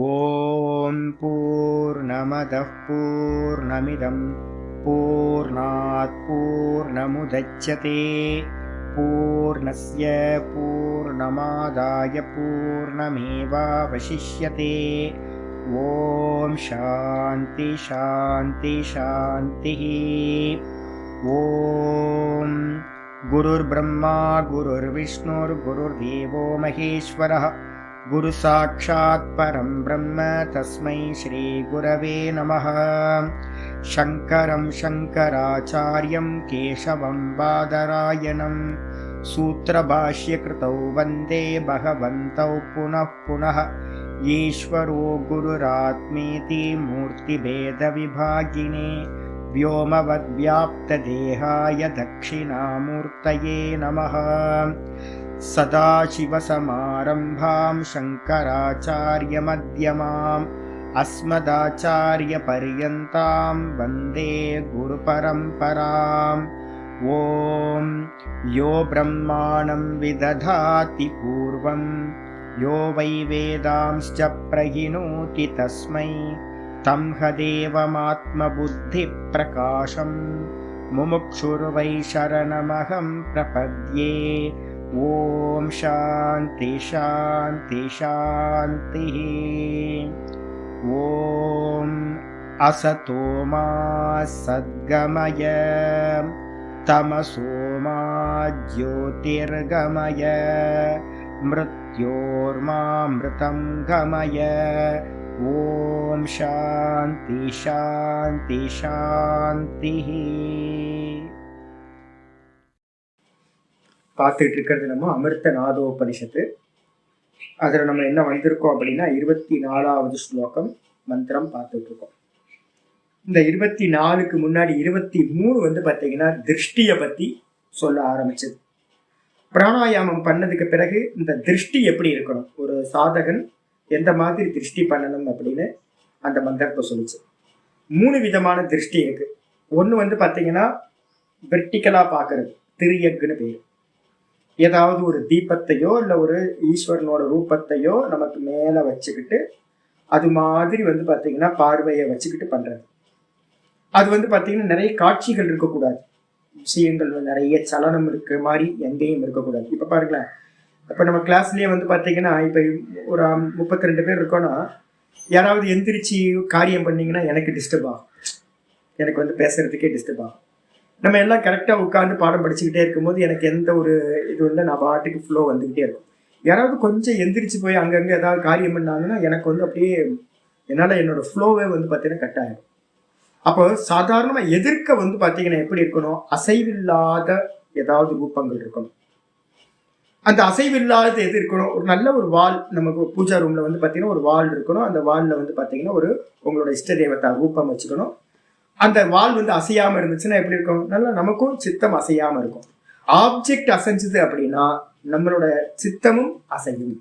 ஓம் பூர்ணமதః பூர்ணமிதம் பூர்ணாத் பூர்ணமுதச்யதே பூர்ணஸ்ய பூர்ணமாதாய பூர்ணமேவாவசிஷ்யதே. ஓம் சாந்தி சாந்தி சாந்தி. ஓம் குருர் பிரம்மா குருர் விஷ்ணுர் குருர் தேவோ மகேஸ்வரः குரு சாட்சாத் பரம் பிரம்ம தஸ்மை ஸ்ரீ குரவே நமः. சங்கரம் சங்கராச்சார்யம் கேசவம் பாதராயணம் சூத்ரபாஷ்யகிருதௌ வந்தே பகவந்தௌ புனః புனः. ஈஸ்வரோ குருராத்மேதி மூர்த்திபேத விபாகினே व्योमवद्व्याप्तदेहाय दक्षिणामूर्तये नमः. सदाशिवसमारम्भां शङ्कराचार्यमध्यमाम् अस्मदाचार्यपर्यन्तां वन्दे गुरुपरम्पराम्. ॐ यो ब्रह्माणं विदधाति पूर्वं यो वै वेदांश्च प्रहिणोति तस्मै तं हदेवमात्मबुद्धिप्रकाशं मुमुक्षुर्वै शरणमहं प्रपद्ये. ॐ शान्ति शान्ति शान्तिः. ॐ असतो मा सद्गमय तमसो मा ज्योतिर्गमय मृत्योर्मामृतं गमय. ஓம் சாந்தி சாந்தி சாந்தி. பார்த்துட்டு இருக்கிறது நம்ம அமிர்த நாதோபனிஷத்து. அதில் நம்ம என்ன வந்திருக்கோம் அப்படின்னா 24வது ஸ்லோகம் மந்திரம் பார்த்துட்டு இருக்கோம். இந்த 24க்கு முன்னாடி 23 பார்த்தீங்கன்னா திருஷ்டியை பற்றி சொல்ல ஆரம்பிச்சது. பிராணாயாமம் பண்ணதுக்கு பிறகு இந்த திருஷ்டி எப்படி இருக்கணும், ஒரு சாதகன் எந்த மாதிரி திருஷ்டி பண்ணணும் அப்படின்னு அந்த மந்திரத்தை சொல்லிச்சு. 3 விதமான திருஷ்டி இருக்கு. ஒன்று பார்த்தீங்கன்னா வெர்டிக்கலா பார்க்கறது, திரியக்குன்னு பேர். ஏதாவது ஒரு தீபத்தையோ இல்லை ஒரு ஈஸ்வரனோட ரூபத்தையோ நமக்கு மேலே வச்சுக்கிட்டு அது மாதிரி பார்த்தீங்கன்னா பார்வையை வச்சுக்கிட்டு பண்றது. அது பார்த்தீங்கன்னா நிறைய காட்சிகள் இருக்கக்கூடாது, விஷயங்கள் நிறைய சலனம் இருக்கிற மாதிரி எங்கேயும் இருக்கக்கூடாது. இப்போ பாருங்களேன், இப்போ நம்ம கிளாஸ்லேயே பார்த்தீங்கன்னா இப்போ ஒரு 32 பேர் இருக்கோன்னா யாராவது எந்திரிச்சு காரியம் பண்ணிங்கன்னா எனக்கு டிஸ்டர்ப் ஆகும், எனக்கு பேசுறதுக்கே டிஸ்டர்ப் ஆகும். நம்ம எல்லாம் கரெக்டாக உட்காந்து பாடம் படிச்சுக்கிட்டே இருக்கும்போது எனக்கு எந்த ஒரு இது இல்லை, நான் பாட்டுக்கு ஃப்ளோ வந்துக்கிட்டே இருக்கும். யாராவது கொஞ்சம் எந்திரிச்சு போய் அங்கங்கே ஏதாவது காரியம் பண்ணாங்கன்னா எனக்கு அப்படியே என்னால் என்னோட ஃப்ளோவே பார்த்தீங்கன்னா கட் ஆகிடும். அப்போ சாதாரணமாக எதிர்க்க பார்த்தீங்கன்னா எப்படி இருக்கணும், அசைவில்லாத ஏதாவது ரூபங்கள் இருக்கணும். அந்த அசைவில்லாத எது இருக்கணும், ஒரு நல்ல ஒரு வால், நமக்கு பூஜா ரூம்ல பார்த்தீங்கன்னா ஒரு வால் இருக்கணும். அந்த வால்ல பார்த்தீங்கன்னா ஒரு உங்களோட இஷ்ட தேவதா ரூபம் வச்சுக்கணும். அந்த வால் அசையாம இருந்துச்சுன்னா எப்படி இருக்கும், நல்லா நமக்கும் சித்தம் அசையாம இருக்கும். ஆப்ஜெக்ட் அசைஞ்சது அப்படின்னா நம்மளோட சித்தமும் அசையும்.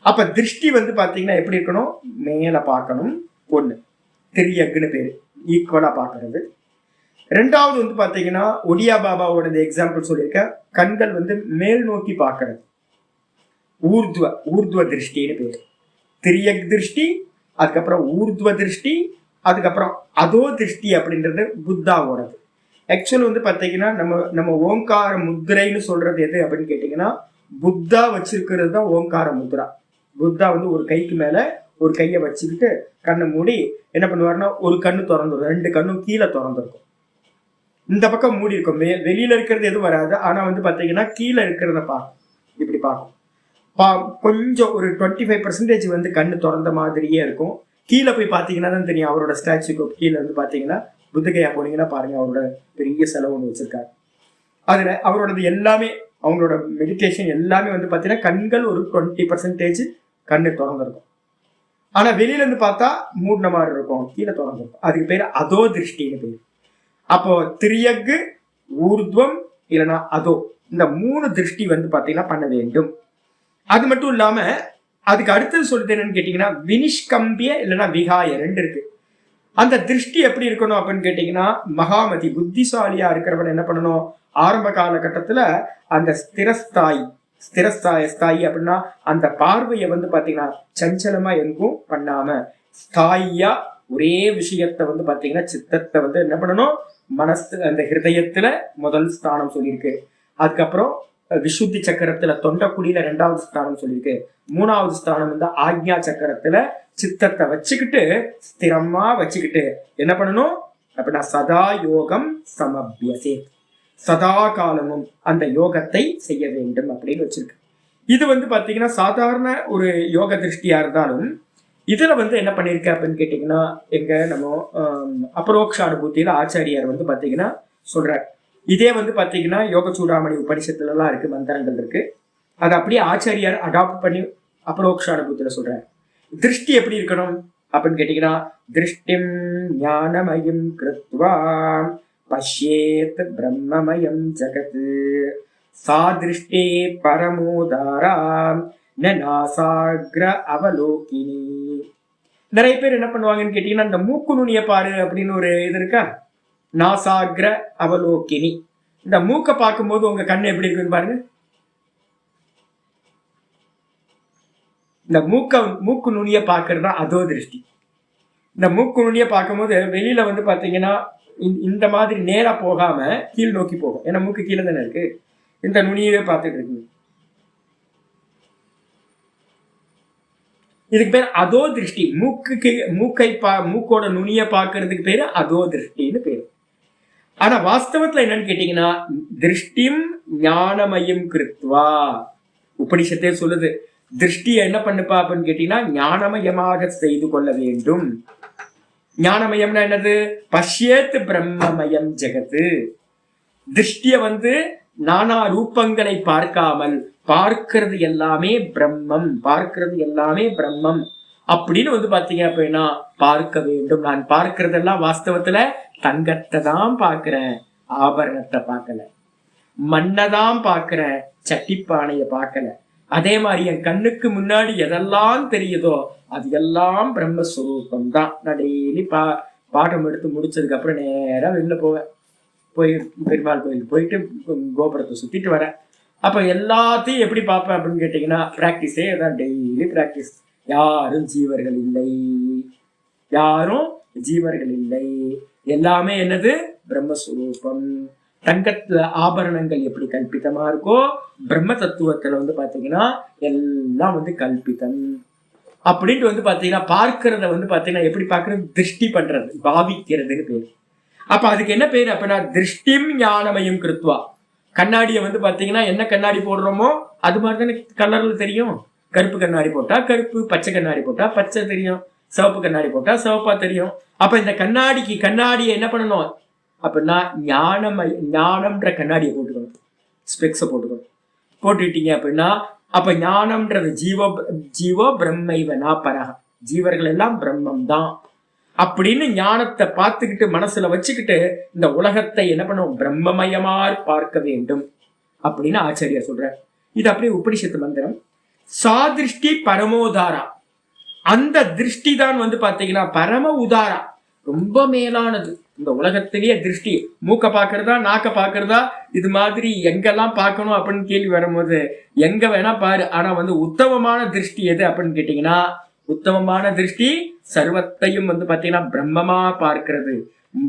அப்ப திருஷ்டி பார்த்தீங்கன்னா எப்படி இருக்கணும், மேல பார்க்கணும். ஒண்ணு திரியக்குன்னு பேரு, ஈக்குவலா பார்க்கறது. ரெண்டாவது பார்த்தீங்கன்னா ஒடியா பாபாவோட எக்ஸாம்பிள் சொல்லியிருக்கேன், கண்கள் மேல் நோக்கி பார்க்கறது, ஊர்துவ திருஷ்டின்னு பேரு. திரியக் திருஷ்டி, அதுக்கப்புறம் ஊர்துவ திருஷ்டி, அதுக்கப்புறம் அதோ திருஷ்டி அப்படின்றது புத்தாவோடது. ஆக்சுவல் பார்த்தீங்கன்னா நம்ம ஓங்கார முத்ரைன்னு சொல்றது எது அப்படின்னு கேட்டீங்கன்னா, புத்தா வச்சிருக்கிறது தான் ஓங்கார முத்ரா. புத்தா ஒரு கைக்கு மேல ஒரு கையை வச்சுக்கிட்டு கண்ணை மூடி என்ன பண்ணுவாருன்னா ஒரு கண்ணு திறந்துடும், 2 கண்ணும் கீழே திறந்துருக்கும். இந்த பக்கம் மூடி இருக்கும், வெளியில இருக்கிறது எதுவும் வராது. ஆனா பாத்தீங்கன்னா கீழே இருக்கிறத பார்க்கும், இப்படி பார்க்கும். கொஞ்சம் ஒரு 25% கண்ணு திறந்த மாதிரியே இருக்கும். கீழே போய் பார்த்தீங்கன்னா தான் தெரியும். அவரோட ஸ்டாச்சுக்கு கீழே பார்த்தீங்கன்னா புத்தகையா போனீங்கன்னா பாருங்க, அவரோட பெரிய செலவு ஒன்று வச்சிருக்காரு. அதுல அவரோடது எல்லாமே, அவங்களோட மெடிடேஷன் எல்லாமே பார்த்தீங்கன்னா கண்கள் ஒரு 20% கண்ணு திறந்திருக்கும். ஆனா வெளியில பார்த்தா மூடின மாதிரி இருக்கும், கீழே திறந்திருக்கும். அதுக்கு பேரு அதோ திருஷ்டின்னு பேரு. அப்போ திரியக்கு, ஊர்துவம் இல்லைன்னா அதோ, இந்த 3 திருஷ்டி பார்த்தீங்கன்னா பண்ண வேண்டும். அது மட்டும் இல்லாம அதுக்கு அடுத்தது சொல்றது என்னன்னு கேட்டீங்கன்னா வினிஷ்கம்பிய இல்லைன்னா விகாய 2 இருக்கு. அந்த திருஷ்டி எப்படி இருக்கணும் அப்படின்னு கேட்டீங்கன்னா, மகாமதி புத்திசாலியா இருக்கிறவன் என்ன பண்ணணும், ஆரம்ப காலகட்டத்துல அந்த ஸ்திரஸ்தாயி ஸ்தாயி அப்படின்னா அந்த பார்வையை வந்து பாத்தீங்கன்னா சஞ்சலமா எங்கும் பண்ணாம ஸ்தாயியா ஒரே விஷயத்த வந்து பாத்தீங்கன்னா சித்தத்தை வந்து என்ன பண்ணணும், மனசு அந்த ஹிருதயத்துல முதல் ஸ்தானம் சொல்லியிருக்கு. அதுக்கப்புறம் விசுத்தி சக்கரத்துல தொண்டக்குடியில 2வது ஸ்தானம் சொல்லியிருக்கு. 3வது ஸ்தானம் வந்து ஆக்ஞா சக்கரத்துல சித்தத்தை வச்சுக்கிட்டு ஸ்திரமா வச்சுக்கிட்டு என்ன பண்ணணும் அப்படின்னா சதா யோகம் சமபியசே, சதா காலமும் அந்த யோகத்தை செய்ய வேண்டும் அப்படின்னு வச்சிருக்கு. இது வந்து பாத்தீங்கன்னா சாதாரண ஒரு யோக திருஷ்டியா இருந்தாலும் இதுல வந்து என்ன பண்ணிருக்க அப்படின்னு கேட்டீங்கன்னா, எங்க நம்ம அபரோக்ஷ அனுபூத்தியில ஆச்சாரியார் வந்து பாத்தீங்கன்னா சொல்றார். இதே வந்து பாத்தீங்கன்னா யோக சூடாமணி உபனிஷத்துல எல்லாம் இருக்கு, மந்திரங்கள் இருக்கு. அதை அப்படியே ஆச்சாரியார் அடாப்ட் பண்ணி அபரோக்ஷ அனுபூத்தியில சொல்றார். திருஷ்டி எப்படி இருக்கணும் அப்படின்னு கேட்டீங்கன்னா, திருஷ்டிம் ஞானமயம் கிருத்வா பஷ்யேத் பிரம்மமயம் ஜகத் சா திருஷ்டே பரமோதாரா நாசாக்ர அவலோகினி. நிறைய பேர் என்ன பண்ணுவாங்கன்னு கேட்டீங்கன்னா, இந்த மூக்கு நுனிய பாரு அப்படின்னு ஒரு இது இருக்கா, நாசாக்ர அவலோகினி. இந்த மூக்கை பார்க்கும்போது உங்க கண்ணு எப்படி இருக்குன்னு பாருங்க. இந்த மூக்கு நுனிய பாக்குறதா அதோ திருஷ்டி. இந்த மூக்கு நுனிய பார்க்கும்போது வெளியில வந்து பாத்தீங்கன்னா இந்த மாதிரி நேரா போகாம கீழ் நோக்கி போகும். ஏன்னா மூக்கு கீழே தானே இருக்கு. இந்த நுனியவே பார்த்துட்டு இருக்கு. இதுக்கு பேர் அதோ திருஷ்டி. மூக்கோட நுனிய பாக்குறதுக்கு பேரு அதோ திருஷ்டின்னு பேரு. ஆனா வாஸ்தவத்துல என்னன்னு கேட்டீங்கன்னா, திருஷ்டிம் ஞானமயம் கிருத்வா. உபனிஷத்தே சொல்லுது, திருஷ்டியை என்ன பண்ணுப்பா அப்படின்னு கேட்டீங்கன்னா ஞானமயமாக செய்து கொள்ள வேண்டும். ஞானமயம்னா என்னது, பஷ்யேத் பிரம்மமயம் ஜெகத்து. திருஷ்டிய வந்து நானா ரூபங்களை பார்க்காமல் பார்க்கிறது எல்லாமே பிரம்மம், பார்க்கிறது எல்லாமே பிரம்மம் அப்படின்னு வந்து பாத்தீங்க அப்படின்னா பார்க்க வேண்டும். நான் பார்க்கறதெல்லாம் வாஸ்தவத்துல தங்கத்தை தான் பார்க்கிறேன், ஆபரணத்தை பார்க்கல. மண்ணதான் பார்க்கிறேன், சட்டிப்பானைய பார்க்கல. அதே மாதிரி என் கண்ணுக்கு முன்னாடி எதெல்லாம் தெரியுதோ அது எல்லாம் பிரம்மஸ்வரூபம் தான். நான் டெய்லி பாடம் எடுத்து முடிச்சதுக்கு அப்புறம் நேரா வெளில போவேன். போய் பெருமாள் கோயிலுக்கு போயிட்டு கோபுரத்தை சுத்திட்டு வரேன். அப்ப எல்லாத்தையும் எப்படி பார்ப்பேன் அப்படின்னு கேட்டீங்கன்னா, பிராக்டிஸே அதான், டெய்லி பிராக்டிஸ். யாரும் ஜீவர்கள் இல்லை, யாரும் ஜீவர்கள் இல்லை, எல்லாமே என்னது பிரம்மஸ்வரூபம். தங்கத்துல ஆபரணங்கள் எப்படி கல்பிதமா இருக்கோ, பிரம்ம தத்துவத்துல வந்து பாத்தீங்கன்னா எல்லாம் வந்து கல்பிதம் அப்படின்ட்டு வந்து பாத்தீங்கன்னா பார்க்கறத வந்து பாத்தீங்கன்னா எப்படி பாக்குறது, திருஷ்டி பண்றது, பாவிக்கிறதுன்னு பேரு. அப்ப அதுக்கு என்ன பேரு அப்படின்னா திருஷ்டிம் ஞானமயம் கிருத்வா. கண்ணாடியை வந்து பாத்தீங்கன்னா என்ன கண்ணாடி போடுறோமோ அது மாதிரிதானே கலர்ல தெரியும். கருப்பு கண்ணாடி போட்டா கருப்பு, பச்சை கண்ணாடி போட்டா பச்சை தெரியும், சிவப்பு கண்ணாடி போட்டா சிவப்பா தெரியும். அப்ப இந்த கண்ணாடியை என்ன பண்ணணும் அப்படின்னா ஞானம்ன்ற கண்ணாடியை போட்டுக்கணும், ஸ்பெக்ஸை போட்டுக்கணும். போட்டுட்டீங்க அப்படின்னா அப்ப ஞானம்ன்றது ஜீவோ பிரம்மைவனா பரக, ஜீவர்கள் எல்லாம் பிரம்மம் தான் அப்படின்னு ஞானத்தை பார்த்துக்கிட்டு மனசுல வச்சுக்கிட்டு இந்த உலகத்தை என்ன பண்ணும், பிரம்மமயமா பார்க்க வேண்டும் அப்படின்னு ஆச்சாரியா சொல்ற. இது அப்படியே உபனிஷத்து மந்திரம். சாதிருஷ்டி பரமோதாரா. அந்த திருஷ்டி தான் வந்து பாத்தீங்கன்னா பரம உதாரா, ரொம்ப மேலானது. இந்த உலகத்திலேயே திருஷ்டி, மூக்க பாக்குறதா நாக்க பாக்குறதா, இது மாதிரி எங்கெல்லாம் பார்க்கணும் அப்படின்னு கேள்வி வரும்போது எங்க வேணா பாரு. ஆனா வந்து உத்தமமான திருஷ்டி எது அப்படின்னு கேட்டீங்கன்னா, உத்தமமான திருஷ்டி சர்வத்தையும் வந்து பாத்தீங்கன்னா பிரம்மமா பார்க்கிறது,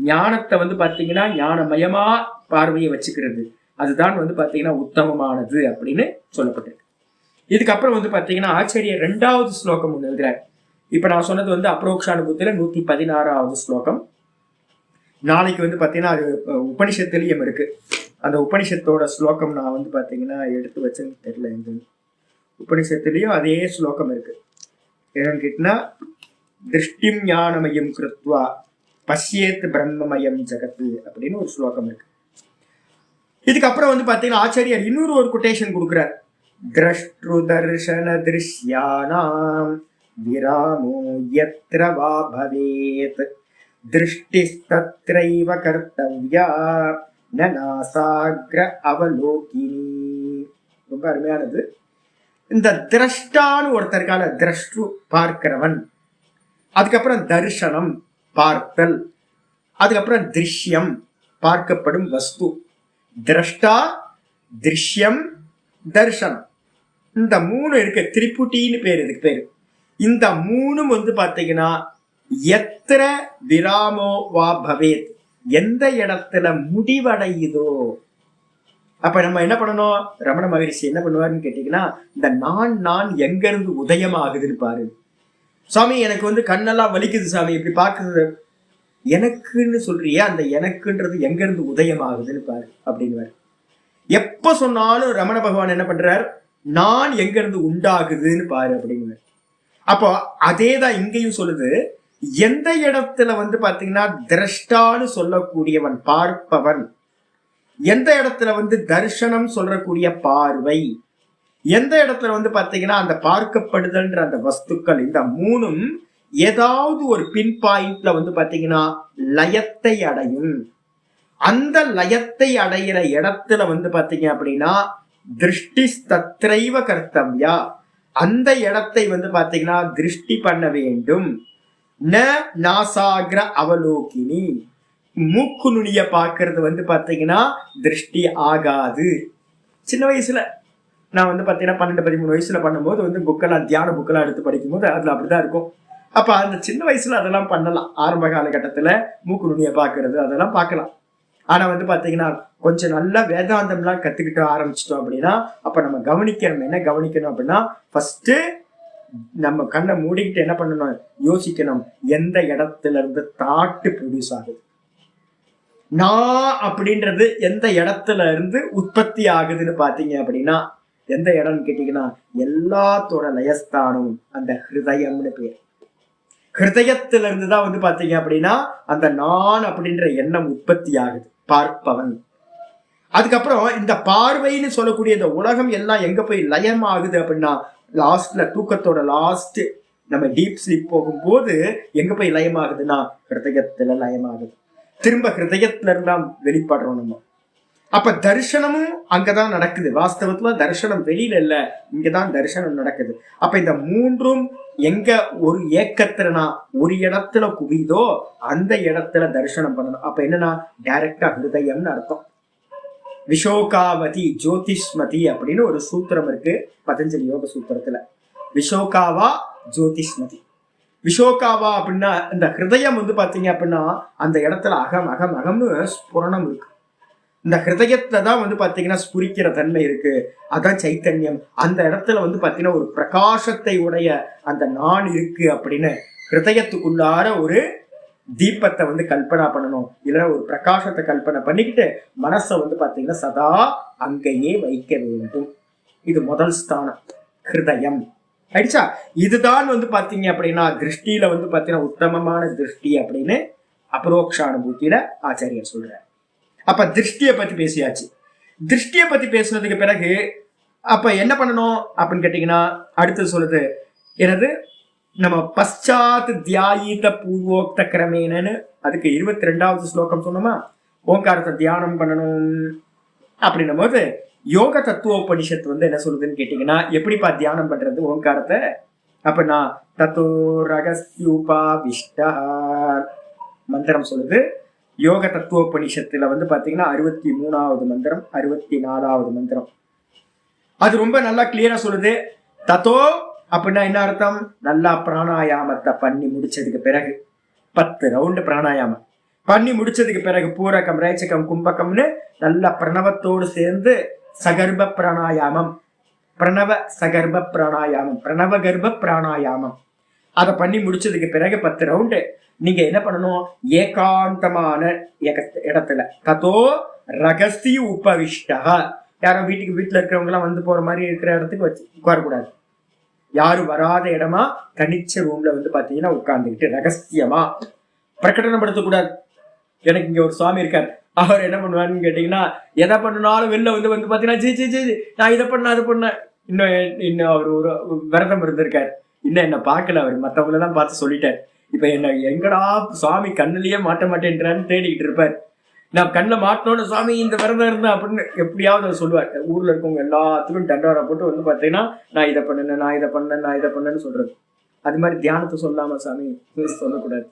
ஞானத்தை வந்து பாத்தீங்கன்னா ஞானமயமா பார்வையை வச்சுக்கிறது, அதுதான் வந்து பாத்தீங்கன்னா உத்தமமானது அப்படின்னு சொல்லப்பட்டிருக்கு. இதுக்கப்புறம் வந்து பாத்தீங்கன்னா ஆச்சாரியர் 2வது ஸ்லோகம் ஒண்ணு எழுதுறார். இப்ப நான் சொன்னது வந்து அப்ரோக்ஷானுபூத்தில 116வது ஸ்லோகம். நாளைக்கு வந்து பாத்தீங்கன்னா அது உபனிஷத்துலயும் இருக்கு. அந்த உபனிஷத்தோட ஸ்லோகம் நான் வந்து பாத்தீங்கன்னா எடுத்து வச்சேன்னு தெரியல, எங்க உபனிஷத்துலயும் அதே ஸ்லோகம் இருக்கு. என்னன்னு கேட்டீங்கன்னா, திருஷ்டிம் ஞானமயம் கிருத்வா பஷ்யேத் பிரம்மமயம் ஜகத்து அப்படின்னு ஒரு ஸ்லோகம் இருக்கு. இதுக்கப்புறம் வந்து பாத்தீங்கன்னா ஆச்சாரியர் இன்னொரு ஒரு கொட்டேஷன் கொடுக்குறார். திரஷ்ட்ரு தர்ஷன திருஷ்யானாம் விராமோ யத்ர வா பவேத் திருஷ்டிஸ்தத்ரைவ கர்த்தவ்யா நாசாக்ர அவலோகினி. ரொம்ப அருமையானது. இந்த திரஷ்டான்னு ஒருத்தருக்கால, திரஷ்டு பார்க்கிறவன், அதுக்கப்புறம் தர்ஷனம் பார்த்தல், அதுக்கப்புறம் திருஷ்யம் பார்க்கப்படும் வஸ்து. திரஷ்டா, திருஷ்யம், தர்ஷனம். இந்த 3 இருக்கு, திரிபுட்டின்னு பேரு இதுக்கு பேரு. இந்த 3 வந்து பாத்தீங்கன்னா எத்திர விராமோ வா பவேத், எந்த இடத்துல முடிவடையுதோ. அப்ப நம்ம என்ன பண்ணணும், ரமண மகரிஷி என்ன பண்ணுவாருன்னு கேட்டீங்கன்னா, இந்த நான் எங்க இருந்து உதயமாகுதுன்னு பாரு. சாமி எனக்கு வந்து கண்ணெல்லாம் வலிக்குது சாமி, இப்படி பாக்குறது, எனக்குன்னு சொல்றியே, அந்த எனக்குன்றது எங்க இருந்து உதயமாகுதுன்னு பாரு அப்படின்னு. எப்ப சொன்னாலும் ரமண பகவான் என்ன பண்றார், நான் எங்க இருந்து உண்டாகுதுன்னு பாரு அப்படிங்கிறார். அப்போ அதேதான் இங்கேயும் சொல்லுது, எந்த இடத்துல வந்து பாத்தீங்கன்னா திரஷ்டான்னு சொல்லக்கூடியவன், பார்ப்பவன், எந்த இடத்துல வந்து தர்சனம் சொல்றக்கூடிய பார்வை, எந்த இடத்துல வந்து பாத்தீங்கன்னா அந்த பார்க்கப்படுதல்ன்ற அந்த வஸ்துக்கள், இந்த 3ம் ஏதாவது ஒரு பின் பாயிண்ட்ல வந்து பாத்தீங்கன்னா லயத்தை அடையும். அந்த லயத்தை அடைகிற இடத்துல வந்து பாத்தீங்க அப்படின்னா திருஷ்டி தத்ரைவ கர்த்தவ்யா, அந்த இடத்தை வந்து பாத்தீங்கன்னா திருஷ்டி பண்ண வேண்டும். ந நாசாகிர அவலோகினி, மூக்கு நுனிய பாக்குறது வந்து பாத்தீங்கன்னா திருஷ்டி ஆகாது. சின்ன வயசுல நான் வந்து பாத்தீங்கன்னா 12-13 வயசுல பண்ணும்போது வந்து புக்கெல்லாம், தியான புக்கெல்லாம் எடுத்து படிக்கும் போது அதுல அப்படிதான் இருக்கும். அப்ப அந்த சின்ன வயசுல அதெல்லாம் பண்ணலாம். ஆரம்ப காலகட்டத்துல மூக்கு நுனிய பாக்குறது அதெல்லாம் பார்க்கலாம். ஆனா வந்து பாத்தீங்கன்னா கொஞ்சம் நல்லா வேதாந்தம்லாம் கத்துக்கிட்டு ஆரம்பிச்சிட்டோம் அப்படின்னா, அப்ப நம்ம கவனிக்கணும். என்ன கவனிக்கணும் அப்படின்னா, ஃபர்ஸ்ட் நம்ம கண்ணை மூடிக்கிட்டு என்ன பண்ணணும், யோசிக்கணும், எந்த இடத்துல இருந்து தாட்டு ப்ரொடியூஸ் ஆகுது, நான் அப்படின்றது எந்த இடத்துல இருந்து உற்பத்தி ஆகுதுன்னு பாத்தீங்க அப்படின்னா, எந்த இடம்னு கேட்டீங்கன்னா எல்லாத்தோட லயஸ்தானம் அந்த ஹிருதயம்னு பேர். ஹிருதயத்துல இருந்துதான் வந்து பாத்தீங்க அப்படின்னா அந்த நான் அப்படின்ற எண்ணம் உற்பத்தி ஆகுது, பார்ப்பவன். அதுக்கப்புறம் இந்த பார்வைன்னு சொல்லக்கூடிய இந்த உலகம் எல்லாம் எங்க போய் லயம் ஆகுது அப்படின்னா, லாஸ்ட்ல தூக்கத்தோட லாஸ்ட் நம்ம டீப் ஸ்லீப் போகும்போது எங்க போய் லயம் ஆகுதுன்னா ஹிருதயத்துல லயம் ஆகுது. திரும்ப ஹிருதயத்துல இருந்தா வெளிப்படுறோம் நம்ம. அப்ப தரிசனமும் அங்கதான் நடக்குது. வாஸ்தவத்துல தரிசனம் வெளியில இல்ல, இங்கதான் தரிசனம் நடக்குது. அப்ப இந்த 3ம் எங்க ஒரு ஏக்கத்துலனா ஒரு இடத்துல குவிதோ அந்த இடத்துல தரிசனம் பண்ணணும். அப்ப என்னன்னா டைரக்டா ஹிருதயம்னு அர்த்தம். விஷோகாவதி ஜோதிஷ்மதி அப்படின்னு ஒரு சூத்திரம் இருக்கு பதஞ்சலி யோக சூத்திரத்துல. விஷோகாவா ஜோதிஷ்மதி. விஷோகாவா அப்படின்னா இந்த ஹிருதயம் வந்து பாத்தீங்க அப்படின்னா அந்த இடத்துல அகம் அகம் அகம்னு ஸ்புரணம் இருக்கு. இந்த ஹிருதயத்துல தான் வந்து பாத்தீங்கன்னா ஸ்புரிக்கிற தன்மை இருக்கு, அதான் சைத்தன்யம். அந்த இடத்துல வந்து பாத்தீங்கன்னா ஒரு பிரகாசத்தை உடைய அந்த நான் இருக்கு அப்படின்னு ஹிருதயத்துக்குள்ளார ஒரு தீபத்தை வந்து கல்பனா பண்ணணும், இல்லைன்னா ஒரு பிரகாசத்தை கல்பனை பண்ணிக்கிட்டு மனசை வந்து பாத்தீங்கன்னா சதா அங்கேயே வைக்க வேண்டும். இது முதல் ஸ்தானம் ஹிருதயம் ஆயிடுச்சா. இதுதான் வந்து பாத்தீங்க அப்படின்னா திருஷ்டியில வந்து பாத்தீங்கன்னா உத்தமமான திருஷ்டி அப்படின்னு அபரோக்ஷானுபூத்தியில ஆச்சாரியர் சொல்றார். அப்ப திருஷ்டியை பத்தி பேசியாச்சு. திருஷ்டியை பத்தி பேசுனதுக்கு பிறகு அப்ப என்ன பண்ணணும் அப்படின்னு கேட்டீங்கன்னா அடுத்து சொல்லுது எனது நம்ம பశ్చాத் தியாயித பூர்வோக்த கிரமேனு, அதுக்கு 22வது ஸ்லோகம் சொன்னோமா, ஓங்காரத்தை தியானம் பண்ணணும் அப்படின்னும் போது யோக தத்துவோபனிஷத்து வந்து என்ன சொல்லுதுன்னு கேட்டீங்கன்னா, எப்படிப்பா தியானம் பண்றது ஓங்காரத்தை அப்படின்னா தத்தோ ரகஸ்யூபாவிஷ்டா மந்திரம் சொல்லுது. யோக தத்துவோபனிஷத்துல வந்து பாத்தீங்கன்னா 63வது மந்திரம் 64வது மந்திரம் அது ரொம்ப நல்லா கிளியரா சொல்லுது. தத்தோ அப்படின்னா என்ன அர்த்தம், நல்லா பிராணாயாமத்தை பண்ணி முடிச்சதுக்கு பிறகு 10 ரவுண்டு பிராணாயாமம் பண்ணி முடிச்சதுக்கு பிறகு பூரகம் ரேச்சகம் கும்பகம்னு நல்லா பிரணவத்தோடு சேர்ந்து சகர்ப்ப பிராணாயாமம், பிரணவ சகர்ப்ப பிராணாயாமம், பிரணவ கர்ப்ப பிராணாயாமம் அதை பண்ணி முடிச்சதுக்கு பிறகு 10 ரவுண்டு நீங்க என்ன பண்ணணும், ஏகாந்தமான இடத்துல தத்தோ ரகசிய உபவிஷ்டா, யாரும் வீட்டுல இருக்கிறவங்க எல்லாம் வந்து போற மாதிரி இருக்கிற இடத்துக்கு வச்சு உட்காரக்கூடாது. யாரும் வராத இடமா தனிச்ச ரூம்ல வந்து பாத்தீங்கன்னா உட்கார்ந்துக்கிட்டு ரகசியமா பிரகடனப்படுத்தக்கூடாது. எனக்கு இங்க ஒரு சுவாமி இருக்கார், அவர் என்ன பண்ணுவாருன்னு கேட்டீங்கன்னா எதை பண்ணாலும் வெளில வந்து பாத்தீங்கன்னா ஜி நான் இதை பண்ண அதை பண்ண, இன்னும் அவர் ஒரு விரதம் இருந்திருக்காரு, இன்னும் என்ன பார்க்கல, அவர் மற்றவங்களதான் பார்த்து சொல்லிட்டார். இப்ப என்ன எங்கடா சுவாமி கண்ணிலேயே மாட்ட மாட்டேன்றான்னு தேடிக்கிட்டு இருப்பார். நான் கண்ணில் மாட்டணும்னு சுவாமி இந்த விரதம் இருந்தேன் அப்படின்னு எப்படியாவது அவர் சொல்லுவார். ஊர்ல இருக்கவங்க எல்லாத்துக்கும் தண்டோரா போட்டு வந்து பாத்தீங்கன்னா நான் இதை பண்ணேன் நான் இதை பண்ணேன் நான் இதை பண்ணேன்னு சொல்றது. அது மாதிரி தியானத்தை சொல்லாம சாமி சொல்லக்கூடாது.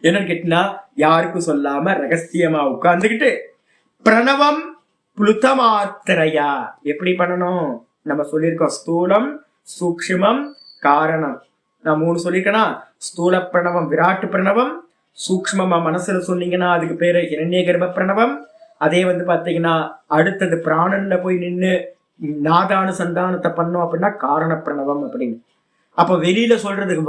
என்னன்னு கேட்டீங்கன்னா யாருக்கும் சொல்லாம ரகசியமா உட்கார்ந்துக்கிட்டு பிரணவம் புளுத்தமாத்திரையா எப்படி பண்ணணும், நம்ம சொல்லியிருக்கோம் ஸ்தூலம், சூக்ஷ்மம், காரணம். நான் 3 சொல்லியிருக்கேன்னா, ஸ்தூல பிரணவம் விராட்டு பிரணவம், சூக்ஷ்மமா மனசுல சொன்னீங்கன்னா அதுக்கு பேரு இரண்ய கர்ப்ப பிரணவம். அதே வந்து பாத்தீங்கன்னா அடுத்தது பிராணன்ல போய் நின்று நாதானுசந்தானத்தை பண்ணோம் அப்படின்னா காரண பிரணவம் அப்படின்னு. அப்ப வெளியில சொல்றதுக்கு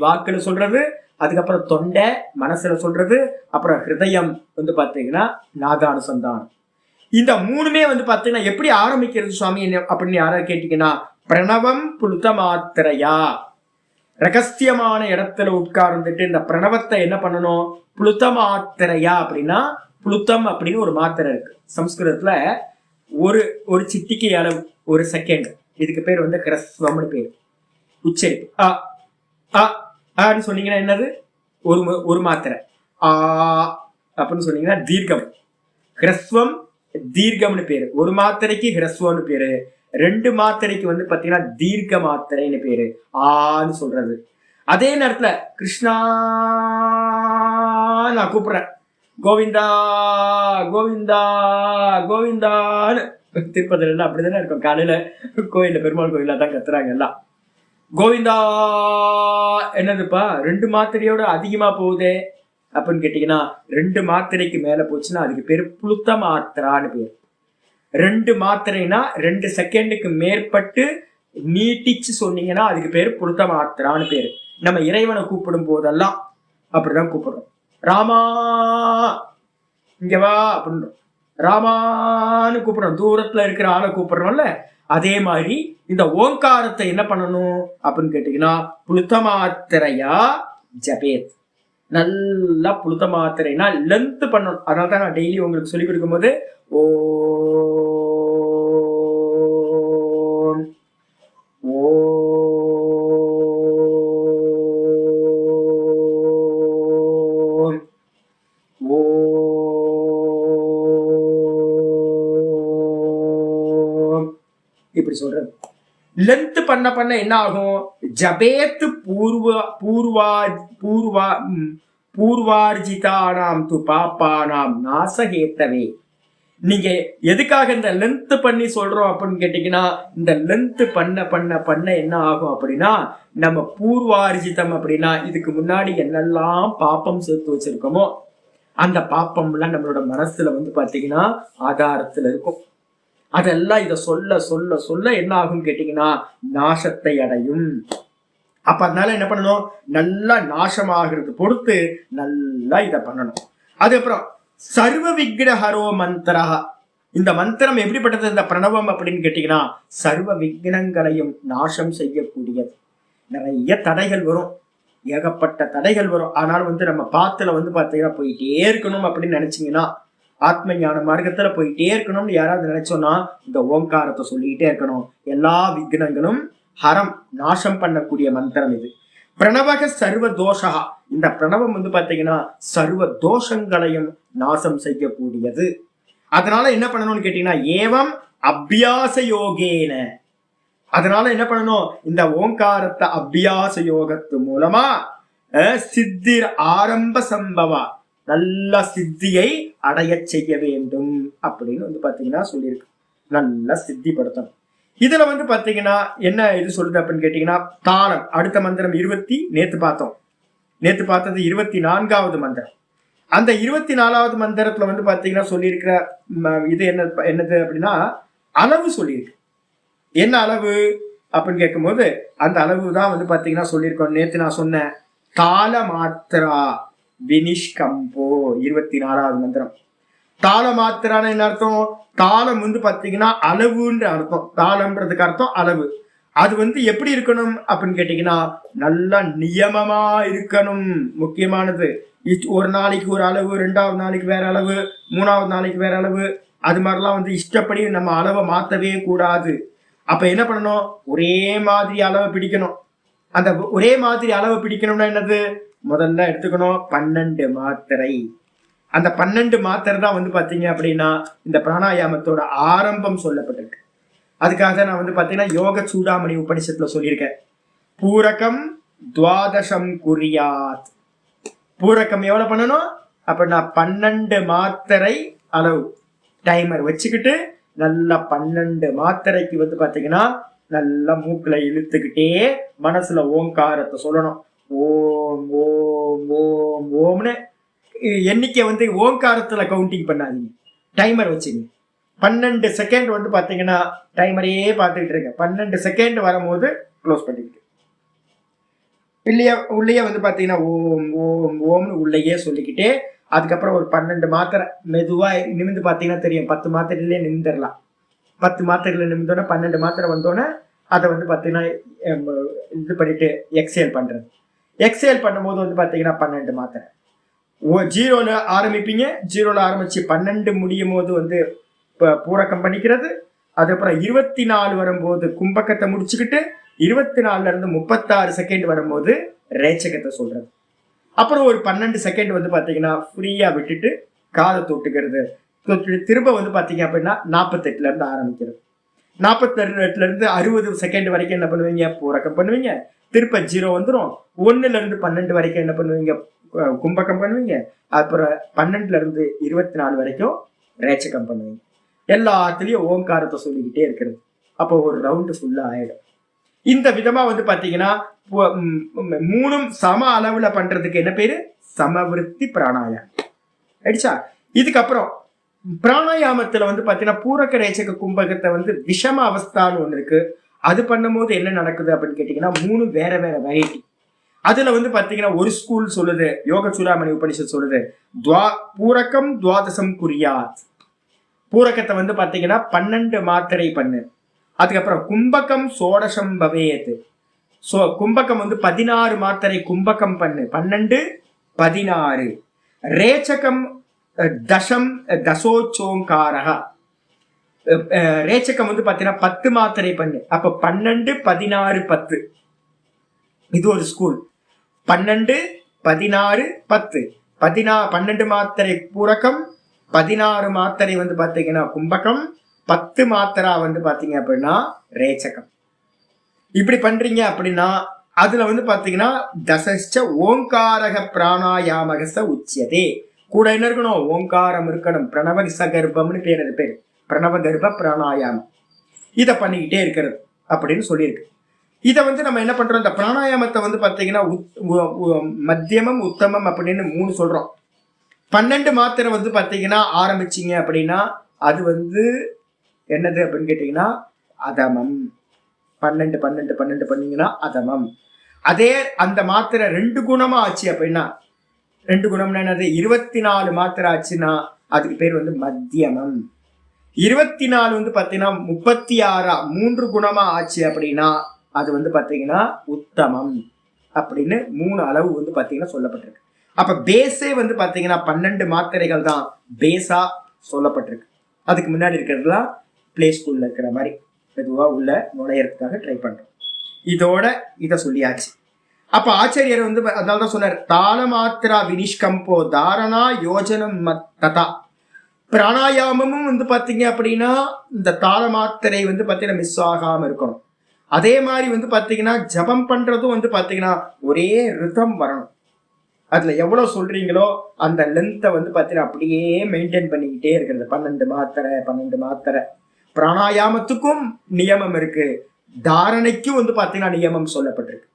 வாக்குல சொல்றது, அதுக்கப்புறம் தொண்டை மனசுல சொல்றது, அப்புறம் ஹிருதயம் வந்து பாத்தீங்கன்னா நாதானுசந்தானம். இந்த 3மே வந்து பாத்தீங்கன்னா எப்படி ஆரம்பிக்கிறது சுவாமி அப்படின்னு யாராவது கேட்டீங்கன்னா, பிரணவம் புளுத்த மாத்திரையா, ரகசியமான இடத்துல உட்கார்ந்துட்டு இந்த பிரணவத்தை என்ன பண்ணணும், புளுத்த மாத்திரையா அப்படின்னா, புளுத்தம் அப்படின்னு ஒரு மாத்திரை இருக்கு சம்ஸ்கிருதத்துல. ஒரு சிட்டிக்கு அளவு, ஒரு செகண்ட், இதுக்கு பேர் வந்து ஹிரஸ்வம்னு பேர். உச்சரிப்பு சொன்னீங்கன்னா என்னது, ஒரு மாத்திரை. அப்படின்னு சொன்னீங்கன்னா தீர்க்கம். ஹிரஸ்வம் தீர்க்கம்னு பேரு. ஒரு மாத்திரைக்கு ஹிரஸ்வம்னு பேரு, 2 மாத்திரைக்கு வந்து பாத்தீங்கன்னா தீர்க்க மாத்திரைன்னு பேரு, ஆன்னு சொல்றது. அதே நேரத்துல கிருஷ்ணா நான் கூப்பிடுறேன், கோவிந்தா கோவிந்தா கோவிந்தான்னு திருப்பதில அப்படிதானே இருக்கும். காலையில கோயில்ல, பெருமாள் கோயில தான் கத்துறாங்க எல்லாம், கோவிந்தா. என்னதுப்பா 2 மாத்திரையோட அதிகமா போகுதே அப்படின்னு கேட்டீங்கன்னா, 2 மாத்திரைக்கு மேல போச்சுன்னா அதுக்கு பேரு புளுத்த மாத்திரான்னு பேரு. 2 மாத்திரைனா 2 செகண்டுக்கு மேற்பட்டு நீட்டிச்சு சொன்னீங்கன்னா அதுக்கு பேரு புளுத்த மாத்திரான்னு பேரு. நம்ம இறைவனை கூப்பிடும் போதெல்லாம் அப்படிதான் கூப்பிடுறோம். ராமா இங்க வா அப்படின்னு ராமான்னு கூப்பிடுறோம். தூரத்துல இருக்கிற ஆளை கூப்பிடுறோம்ல, அதே மாதிரி இந்த ஓங்காரத்தை என்ன பண்ணணும் அப்படின்னு கேட்டீங்கன்னா, புளுத்த மாத்திரையா ஜபேத். நல்லா புளுத்த மாத்திரைனா லென்த் பண்ணணும். அதனால தான் நான் டெய்லி உங்களுக்கு சொல்லி கொடுக்கும் போது இப்படி சொல்றது. லென்த் பண்ண பண்ண என்ன ஆகும், ஜபேத்து பூர்வார்ஜிதானாம் து பாப்பானாம் நாசகேத்தவே. நீங்க எதுக்காக இந்த லென்த் பண்ணி சொல்றோம் அப்படின்னு கேட்டீங்கன்னா, இந்த லென்த் பண்ண பண்ண பண்ண என்ன ஆகும் அப்படின்னா, நம்ம பூர்வார்ஜிதம் அப்படின்னா இதுக்கு முன்னாடி என்னெல்லாம் பாப்பம் சேர்த்து வச்சிருக்கோமோ அந்த பாப்பம்லாம் நம்மளோட மனசுல வந்து பாத்தீங்கன்னா ஆதாரத்துல இருக்கும். அதெல்லாம் இதை சொல்ல சொல்ல சொல்ல என்ன ஆகும் கேட்டீங்கன்னா நாசத்தை அடையும். அப்ப அதனால என்ன பண்ணணும், நல்லா நாசமாகிறது பொறுத்து நல்லா இதை பண்ணணும். அதுக்கப்புறம் சர்வ விக்னஹரோ மந்திரா. இந்த மந்திரம் எப்படிப்பட்டது, இந்த பிரணவம் அப்படின்னு கேட்டீங்கன்னா சர்வ விக்னங்களையும் நாசம் செய்யக்கூடியது. நிறைய தடைகள் வரும், ஏகப்பட்ட தடைகள் வரும். ஆனால் வந்து நம்ம பாத்துல வந்து பாத்தீங்கன்னா போயிட்டே இருக்கணும் அப்படின்னு நினைச்சீங்கன்னா, ஆத்ம ஞான மார்க்கத்துல போயிட்டே இருக்கணும்னு யாராவது நினைச்சோம்னா இந்த ஓங்காரத்தை சொல்லிக்கிட்டே இருக்கணும். எல்லா விக்னங்களும் ஹரம் நாசம் பண்ணக்கூடிய மந்திரம் இது. பிரணவக சர்வ தோஷா. இந்த பிரணவம் வந்து பாத்தீங்கன்னா சர்வ தோஷங்களையும் நாசம் செய்யக்கூடியது. அதனால என்ன பண்ணணும்னு கேட்டீங்கன்னா, ஏவம் அபியாச யோகேன. அதனால என்ன பண்ணணும், இந்த ஓங்காரத்தை அபியாச யோகத்து மூலமா சித்திர் ஆரம்ப சம்பவா, நல்ல சித்தியை அடைய செய்ய வேண்டும் அப்படின்னு வந்து பாத்தீங்கன்னா சொல்லியிருக்கு. நல்லா சித்திப்படுத்தணும். இதுல வந்து பாத்தீங்கன்னா என்ன இது சொல்லுது அப்படின்னு கேட்டீங்கன்னா, தாளம். அடுத்த மந்திரம் நேத்து பார்த்தது 24வது மந்திரம். அந்த 24வது மந்திரத்துல வந்து பாத்தீங்கன்னா சொல்லியிருக்கிற இது என்னது அப்படின்னா அளவு சொல்லியிருக்கு. என்ன அளவு அப்படின்னு கேட்கும்போது அந்த அளவு தான் வந்து பாத்தீங்கன்னா சொல்லியிருக்கோம். நேத்து நான் சொன்னேன் தாள மாத்திரா வினிஷ்கம்போ 24வது மந்திரம். தாள மாத்திரான என்ன அர்த்தம், தாளம் வந்து பாத்தீங்கன்னா அளவுன்ற அர்த்தம். தாளம்ன்றதுக்கு அர்த்தம் அளவு. அது வந்து எப்படி இருக்கணும் அப்படின்னு கேட்டீங்கன்னா நல்லா நியமமா இருக்கணும். முக்கியமானது, ஒரு நாளைக்கு ஒரு அளவு, 2வது நாளைக்கு வேற அளவு, 3வது நாளைக்கு வேற அளவு, அது மாதிரிலாம் வந்து இஷ்டப்படி நம்ம அளவை மாத்தவே கூடாது. அப்ப என்ன பண்ணணும், ஒரே மாதிரி அளவை பிடிக்கணும். அந்த ஒரே மாதிரி அளவை பிடிக்கணும்னா என்னது, முதல்ல எடுத்துக்கணும் 12 மாத்திரை. அந்த 12 மாத்திரை தான் வந்து பாத்தீங்க அப்படின்னா இந்த பிராணாயாமத்தோட ஆரம்பம் சொல்லப்பட்டிருக்கு. அதுக்காக நான் வந்து பாத்தீங்கன்னா யோக சூடாமணி உபனிஷத்துல சொல்லியிருக்கேன், பூரகம் துவாதசம் குறியாத். பூரகம் எவ்வளவு பண்ணணும் அப்படின்னா 12 மாத்திரை அளவு டைமர் வச்சுக்கிட்டு நல்லா 12 மாத்திரைக்கு வந்து பாத்தீங்கன்னா நல்லா மூக்குல இழுத்துக்கிட்டே மனசுல ஓங்காரத்தை சொல்லணும். ஓம் ஓம் ஓம் ஓம்னு எண்ணிக்கை வந்து ஓங்காரத்துல கவுண்டிங் பண்ணாதீங்க, டைமர் வச்சுங்க. 12 செகண்ட் வந்து பாத்தீங்கன்னா டைமரையே பார்த்துக்கிட்டு இருக்க. 12 செகண்ட் வரும்போது க்ளோஸ் பண்ணிக்கிட்டு உள்ளே வந்து பாத்தீங்கன்னா ஓம் ஓம் ஓம்னு உள்ளேயே சொல்லிக்கிட்டே அதுக்கப்புறம் ஒரு 12 மாத்திரை மெதுவா நிமிந்து பாத்தீங்கன்னா தெரியும். 10 மாத்திரையிலே நிமிந்துடலாம். 10 மாத்திரையில நிமிந்தோடனே 12 மாத்திரை வந்தோடனே அதை வந்து பாத்தீங்கன்னா இது பண்ணிட்டு எக்ஸேல் பண்றது. எக்ஸேல் பண்ணும்போது வந்து பாத்தீங்கன்னா 12 மாத்திரை. ஜீரோல ஆரம்பிப்பீங்க, ஜீரோல ஆரம்பிச்சு 12 முடியும் போது வந்து பூரக்கம் பண்ணிக்கிறது. அதுக்கப்புறம் 24 வரும்போது கும்பக்கத்தை முடிச்சுக்கிட்டு 24ல இருந்து 36 செகண்ட் வரும்போது ரேச்சகத்தை சொல்றது. அப்புறம் ஒரு 12 செகண்ட் வந்து பாத்தீங்கன்னா ஃப்ரீயா விட்டுட்டு காதை தொட்டுக்கிறது. திரும்ப வந்து பாத்தீங்க அப்படின்னா 48ல இருந்து ஆரம்பிக்கிறது. 48ல இருந்து 60 செகண்ட் வரைக்கும் என்ன பண்ணுவீங்க, பூரக்கம் பண்ணுவீங்க. திருப்ப 0 வந்துடும். 1ல இருந்து 12 வரைக்கும் என்ன பண்ணுவீங்க, கும்பக்கம் பண்ணுவீங்க. அப்புறம் 12ல இருந்து 24 வரைக்கும் ரேச்சகம் பண்ணுவீங்க. எல்லாத்துலயும் ஓங்காரத்தை சொல்லிக்கிட்டே இருக்கிறது. அப்போ ஒரு ரவுண்டு ஃபுல்லா ஆயிடும். இந்த விதமா வந்து பாத்தீங்கன்னா 3ம் சம அளவுல பண்றதுக்கு என்ன பேரு, சமவிருத்தி பிராணாயாமம். ஆயிடுச்சா? இதுக்கப்புறம் பிராணாயாமத்துல வந்து பாத்தீங்கன்னா பூரக்க ரேச்சக கும்பகத்தை வந்து விஷம அவஸ்தான்னு ஒண்ணு இருக்கு. அது பண்ணும்போது என்ன நடக்குது அப்படின்னு கேட்டீங்கன்னா 3 வேற வேற வெரைட்டி. அதுல வந்து பாத்தீங்கன்னா ஒரு ஸ்கூல் சொல்லுது, யோக சூடாமணி உபனிஷத் சொல்லுது, பூரக்கம் துவாதசம் குறியாத். பூரக்கத்தை வந்து பாத்தீங்கன்னா 12 மாத்திரை பண்ணு. அதுக்கப்புறம் கும்பகம் சோடசம் பவேத். கும்பகம் வந்து 16 மாத்திரை கும்பகம் பண்ணு. 12 16. ரேச்சகம் தசம் தசோச்சோங்காரக. ரேச்சகம் வந்து பாத்தீங்கன்னா 10 மாத்திரை பண்ணு. அப்ப 12 16 10. இது ஒரு ஸ்கூல். 12 16 10. 12 மாத்திரை பூரகம், 16 மாத்திரை வந்து பாத்தீங்கன்னா கும்பகம், 10 மாத்திரா வந்து பாத்தீங்க அப்படின்னா ரேச்சகம். இப்படி பண்றீங்க அப்படின்னா அதுல வந்து பாத்தீங்கன்னா தசஸ்ச ஓங்காரக பிராணாயாமகச உச்சியதே. கூட என்ன இருக்கணும், ஓங்காரம் இருக்கணும். பிரணவ சகர்ப்பம்னு பேர். அது பேர் பிரணவ கர்ப்ப பிராணாயாமம். இதை பண்ணிக்கிட்டே இருக்கிறது அப்படின்னு சொல்லியிருக்கு. இதை வந்து நம்ம என்ன பண்றோம், இந்த பிராணாயாமத்தை வந்து பாத்தீங்கன்னா மத்தியமம் உத்தமம் அப்படின்னு 3 சொல்றோம். 12 மாத்திரை வந்து பாத்தீங்கன்னா ஆரம்பிச்சிங்க அப்படின்னா அது வந்து என்னது அப்படின்னு கேட்டீங்கன்னா அதமம். 12 12 12 பண்ணீங்கன்னா அதமம். அதே அந்த மாத்திரை 2 குணமா ஆச்சு அப்படின்னா, 2 குணம்னா என்னது, 24 மாத்திரை ஆச்சுன்னா அதுக்கு பேர் வந்து மத்தியமம். 24 வந்து பாத்தீங்கன்னா 36 3 குணமா ஆச்சு அப்படின்னா அது வந்து பாத்தீங்கன்னா உத்தமம் அப்படின்னு 3 அளவு வந்து பாத்தீங்கன்னா சொல்லப்பட்டிருக்கு. அப்ப பேஸே வந்து பாத்தீங்கன்னா 12 மாத்திரைகள் தான் பேஸா சொல்லப்பட்டிருக்கு. அதுக்கு முன்னாடி இருக்கிறதுலாம் பிளே ஸ்கூல்ல இருக்கிற மாதிரி மெதுவா உள்ள நுழையறதுக்காக ட்ரை பண்றோம். இதோட இதை சொல்லியாச்சு. அப்ப ஆச்சாரியர் வந்து அதனால்தான் சொன்னார், தாள மாத்திரா வினிஷ்கம்போ தாரணா யோஜனம் ததா. பிராணாயாமமும் வந்து பாத்தீங்க அப்படின்னா இந்த தாள மாத்திரை வந்து பாத்தீங்கன்னா மிஸ் ஆகாம இருக்கணும். அதே மாதிரி வந்து பாத்தீங்கன்னா ஜபம் பண்றதும் வந்து பாத்தீங்கன்னா ஒரே ரிதம் வரணும். அதுல எவ்வளவு சொல்றீங்களோ அந்த லென்த்தை வந்து பாத்தீங்கன்னா அப்படியே மெயின்டைன் பண்ணிக்கிட்டே இருக்கிறது. 12 மாத்திரை 12 மாத்திரை. பிராணாயாமத்துக்கும் நியமம் இருக்கு, தாரணைக்கும் வந்து பாத்தீங்கன்னா நியமம் சொல்லப்பட்டிருக்கு.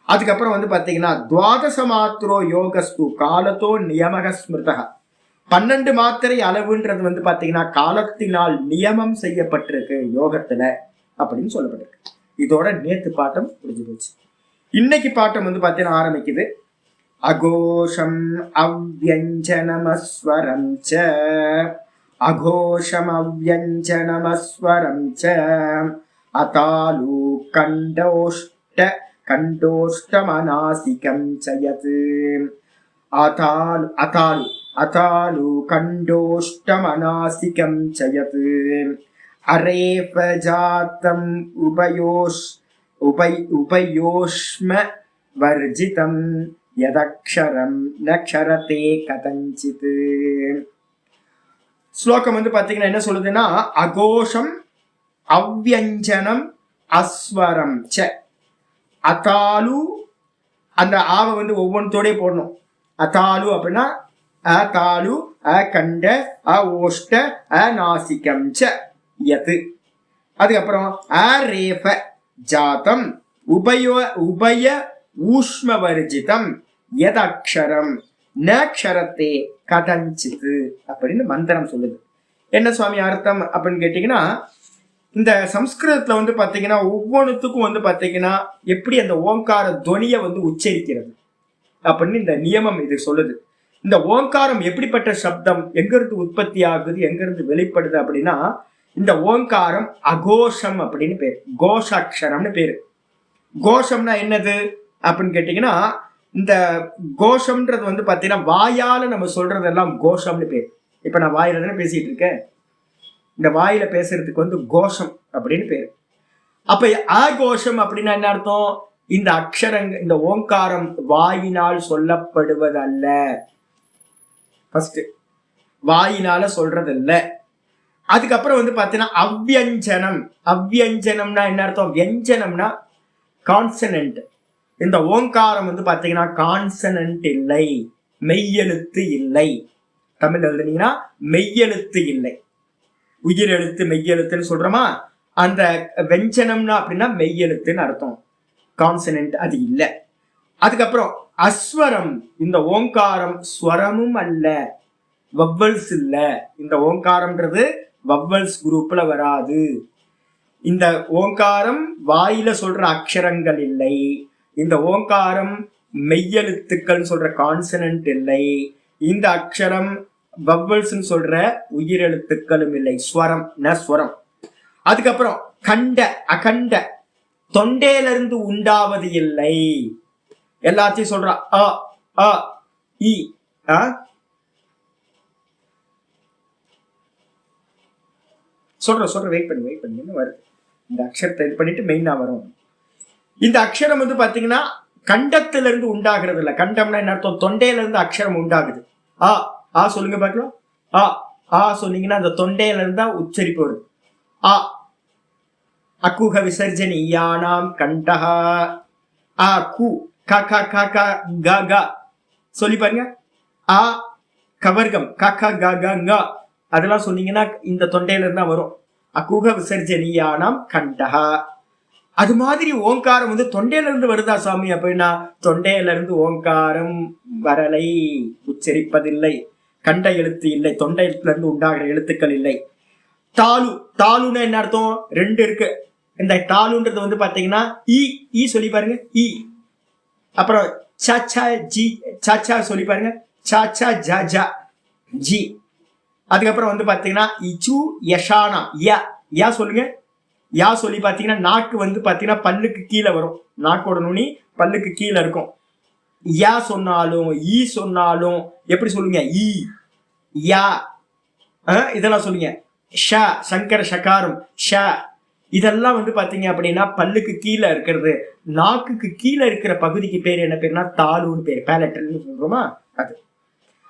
அதுக்கப்புறம் வந்து பாத்தீங்கன்னா துவாதச மாத்திரோ யோகஸ்து காலத்தோ நியமக ஸ்மிருதக. 12 மாத்திரை அளவுன்றது வந்து பாத்தீங்கன்னா காலத்தினால் நியமம் செய்யப்பட்டிருக்கு யோகத்துல அப்படின்னு சொல்லப்பட்டிருக்கு. இதோட நேத்து பாட்டம் முடிஞ்சு போச்சு. இன்னைக்கு பாட்டம் வந்து பாத்தீங்கன்னா ஆரம்பிக்குது. அகோஷம் அவ்யஞ்சனமஸ்வரம் ச, அகோஷம் அவ்யஞ்சனமஸ்வரம் ச, அதாலு கண்டோஷ்ட கண்டோஷ்டமநாசிகம் சயத். அதாலு அதாலு அதாலு கண்டோஷ்டமநாசிகம் சயத். அரேபஜாத்தம் உபயோஷ்ம வர்ஜிதம் யதக்ஷரம் நக்ஷரதே கதஞ்சித். ஸ்லோகம் வந்து பாத்தீங்கன்னா என்ன சொல்லுதுன்னா, அகோஷம் அவ்யஞ்சனம் அஸ்வரம் ச. அதாலு, அந்த ஆவை வந்து ஒவ்வொன்றோடய போடணும். அதாலு அப்படின்னா அதாலு அகண்ட அஓஷ்ட அநாசிகம் ச. யது. அதுக்கப்புறம் அரேஃப ஜாத்தம் உபய ஊஷ்மவர்ஜிதம் யதக்ஷரம் நக்ஷரத்தே கதஞ்சித்து அப்படின்னு மந்திரம் சொல்லுது. என்ன சுவாமி அர்த்தம் அப்படின்னு கேட்டீங்கன்னா, இந்த சம்ஸ்கிருதத்துல வந்து பாத்தீங்கன்னா ஒவ்வொன்றுத்துக்கும் வந்து பாத்தீங்கன்னா எப்படி அந்த ஓங்கார துவனியை வந்து உச்சரிக்கிறது அப்படின்னு இந்த நியமம் இது சொல்லுது. இந்த ஓங்காரம் எப்படிப்பட்ட சப்தம், எங்கிருந்து உற்பத்தி ஆகுது, எங்கிருந்து வெளிப்படுது அப்படின்னா, இந்த ஓங்காரம் அகோஷம் அப்படின்னு பேரு, கோஷாட்சரம்னு பேரு. கோஷம்னா என்னது அப்படின்னு கேட்டீங்கன்னா, இந்த கோஷம்ன்றது வந்து பாத்தீங்கன்னா வாயால நம்ம சொல்றதெல்லாம் கோஷம்னு பேரு. இப்ப நான் வாயில தானே பேசிட்டு இருக்கேன், இந்த வாயில பேசுறதுக்கு வந்து கோஷம் அப்படின்னு பேரு. அப்ப அகோஷம் அப்படின்னா என்ன அர்த்தம், இந்த அக்ஷரங்க இந்த ஓங்காரம் வாயினால் சொல்லப்படுவதல்ல. ஃபர்ஸ்ட் வாயினால சொல்றதில்ல. அதுக்கப்புறம் வந்து பாத்தீங்கன்னா அவ்யஞ்சனம். அவ்யஞ்சனம்னா என்ன அர்த்தம், வியஞ்சனம்னா கான்சனன்ட். இந்த ஓங்காரம் வந்து பாத்தீங்கன்னா கான்சனன்ட் இல்லை, மெய்யெழுத்து இல்லை. தமிழ் எழுதுனீங்கன்னா மெய்யெழுத்து இல்லை. உயிர் எழுத்து மெய்யெழுத்துன்னு சொல்றோமா, அந்த வெஞ்சனம்னா அப்படின்னா மெய்யெழுத்துன்னு அர்த்தம், கான்சனன்ட் அது இல்லை. அதுக்கப்புறம் அஸ்வரம். இந்த ஓங்காரம் ஸ்வரமும் அல்ல, வவ்வல்ஸ் இல்ல. இந்த ஓங்காரம்ன்றது வவ்வல்ஸ் குரூப்ல வராது. இந்த ஓங்காரம் வாயில சொல்ற அக்ஷரங்கள் இல்லை. இந்த ஓங்காரம் மெய்யெழுத்துக்கள் சொல்ற கான்சனன்ட் இல்லை. இந்த அக்ஷரம் வவ்வல்ஸ் சொல்ற உயிரெழுத்துக்களும் இல்லை, ஸ்வரம் ந ஸ்வரம். அதுக்கப்புறம் கண்ட அகண்ட, தொண்டையிலிருந்து உண்டாவது இல்லை. எல்லாத்தையும் சொல்றா அ அ இ சொல்ற வெயிட் பண்ணி வருது. இந்த அக்ஷரத்தை இது பண்ணிட்டு மெயினா வரும். இந்த அக்ஷரம் வந்து பாத்தீங்கன்னா கண்டத்துல இருந்து உண்டாகிறது இல்ல. கண்டம்னா என்ன அர்த்தம், தொண்டையில இருந்து அக்ஷரம் உண்டாகுது. ஆ ஆ சொல்லுங்க பாக்கலாம். ஆ ஆ சொன்னீங்கன்னா அந்த தொண்டையில இருந்தா உச்சரிப்பு வருது. ஆ அக்குக விசர்ஜனியானாம் கண்டஹா. ஆ கு க க க க க க சொல்லி பாருங்க. ஆ கவர்க்கம் க க க க க அதெல்லாம் சொன்னீங்கன்னா இந்த தொண்டையில இருந்தா வரும். அக்குக விசர்ஜனியானாம் கண்டஹா. அது மாதிரி ஓங்காரம் வந்து தொண்டையில இருந்து வருதா சாமி அப்படின்னா, தொண்டையில இருந்து ஓங்காரம் வரலை, உச்சரிப்பதில்லை. கண்ட எழுத்து இல்லை, தொண்டையில இருந்து உண்டாகிற எழுத்துக்கள் இல்லை. தாலு. தாலுன்னா என்ன அர்த்தம், ரெண்டு இருக்கு. இந்த தாலுன்றது வந்து பாத்தீங்கன்னா இ ஈ சொல்லி பாருங்க, இ. அப்புறம் சச்சா ஜி, சச்சா சொல்லி பாருங்க, சாச்சா ஜா ஜா ஜி. அதுக்கப்புறம் வந்து பாத்தீங்கன்னா இச்சு யஷானா யா. யா சொல்லுங்க. யா சொல்லி பாத்தீங்கன்னா நாக்கு வந்து பாத்தீங்கன்னா பல்லுக்கு கீழே வரும், நாக்கோட நுனி பல்லுக்கு கீழே இருக்கும். யா சொன்னாலும் ஈ சொன்னாலும் எப்படி சொல்லுங்க, ஈ யா. இதெல்லாம் சொல்லுங்க. ஷ சங்கர ஷகாரம் ஷ. இதெல்லாம் வந்து பாத்தீங்க அப்படின்னா பல்லுக்கு கீழே இருக்கிறது, நாக்குக்கு கீழே இருக்கிற பகுதிக்கு பேர் என்ன பேருனா தாலுன்னு பேர், பேலட்னு சொல்றோமா அது.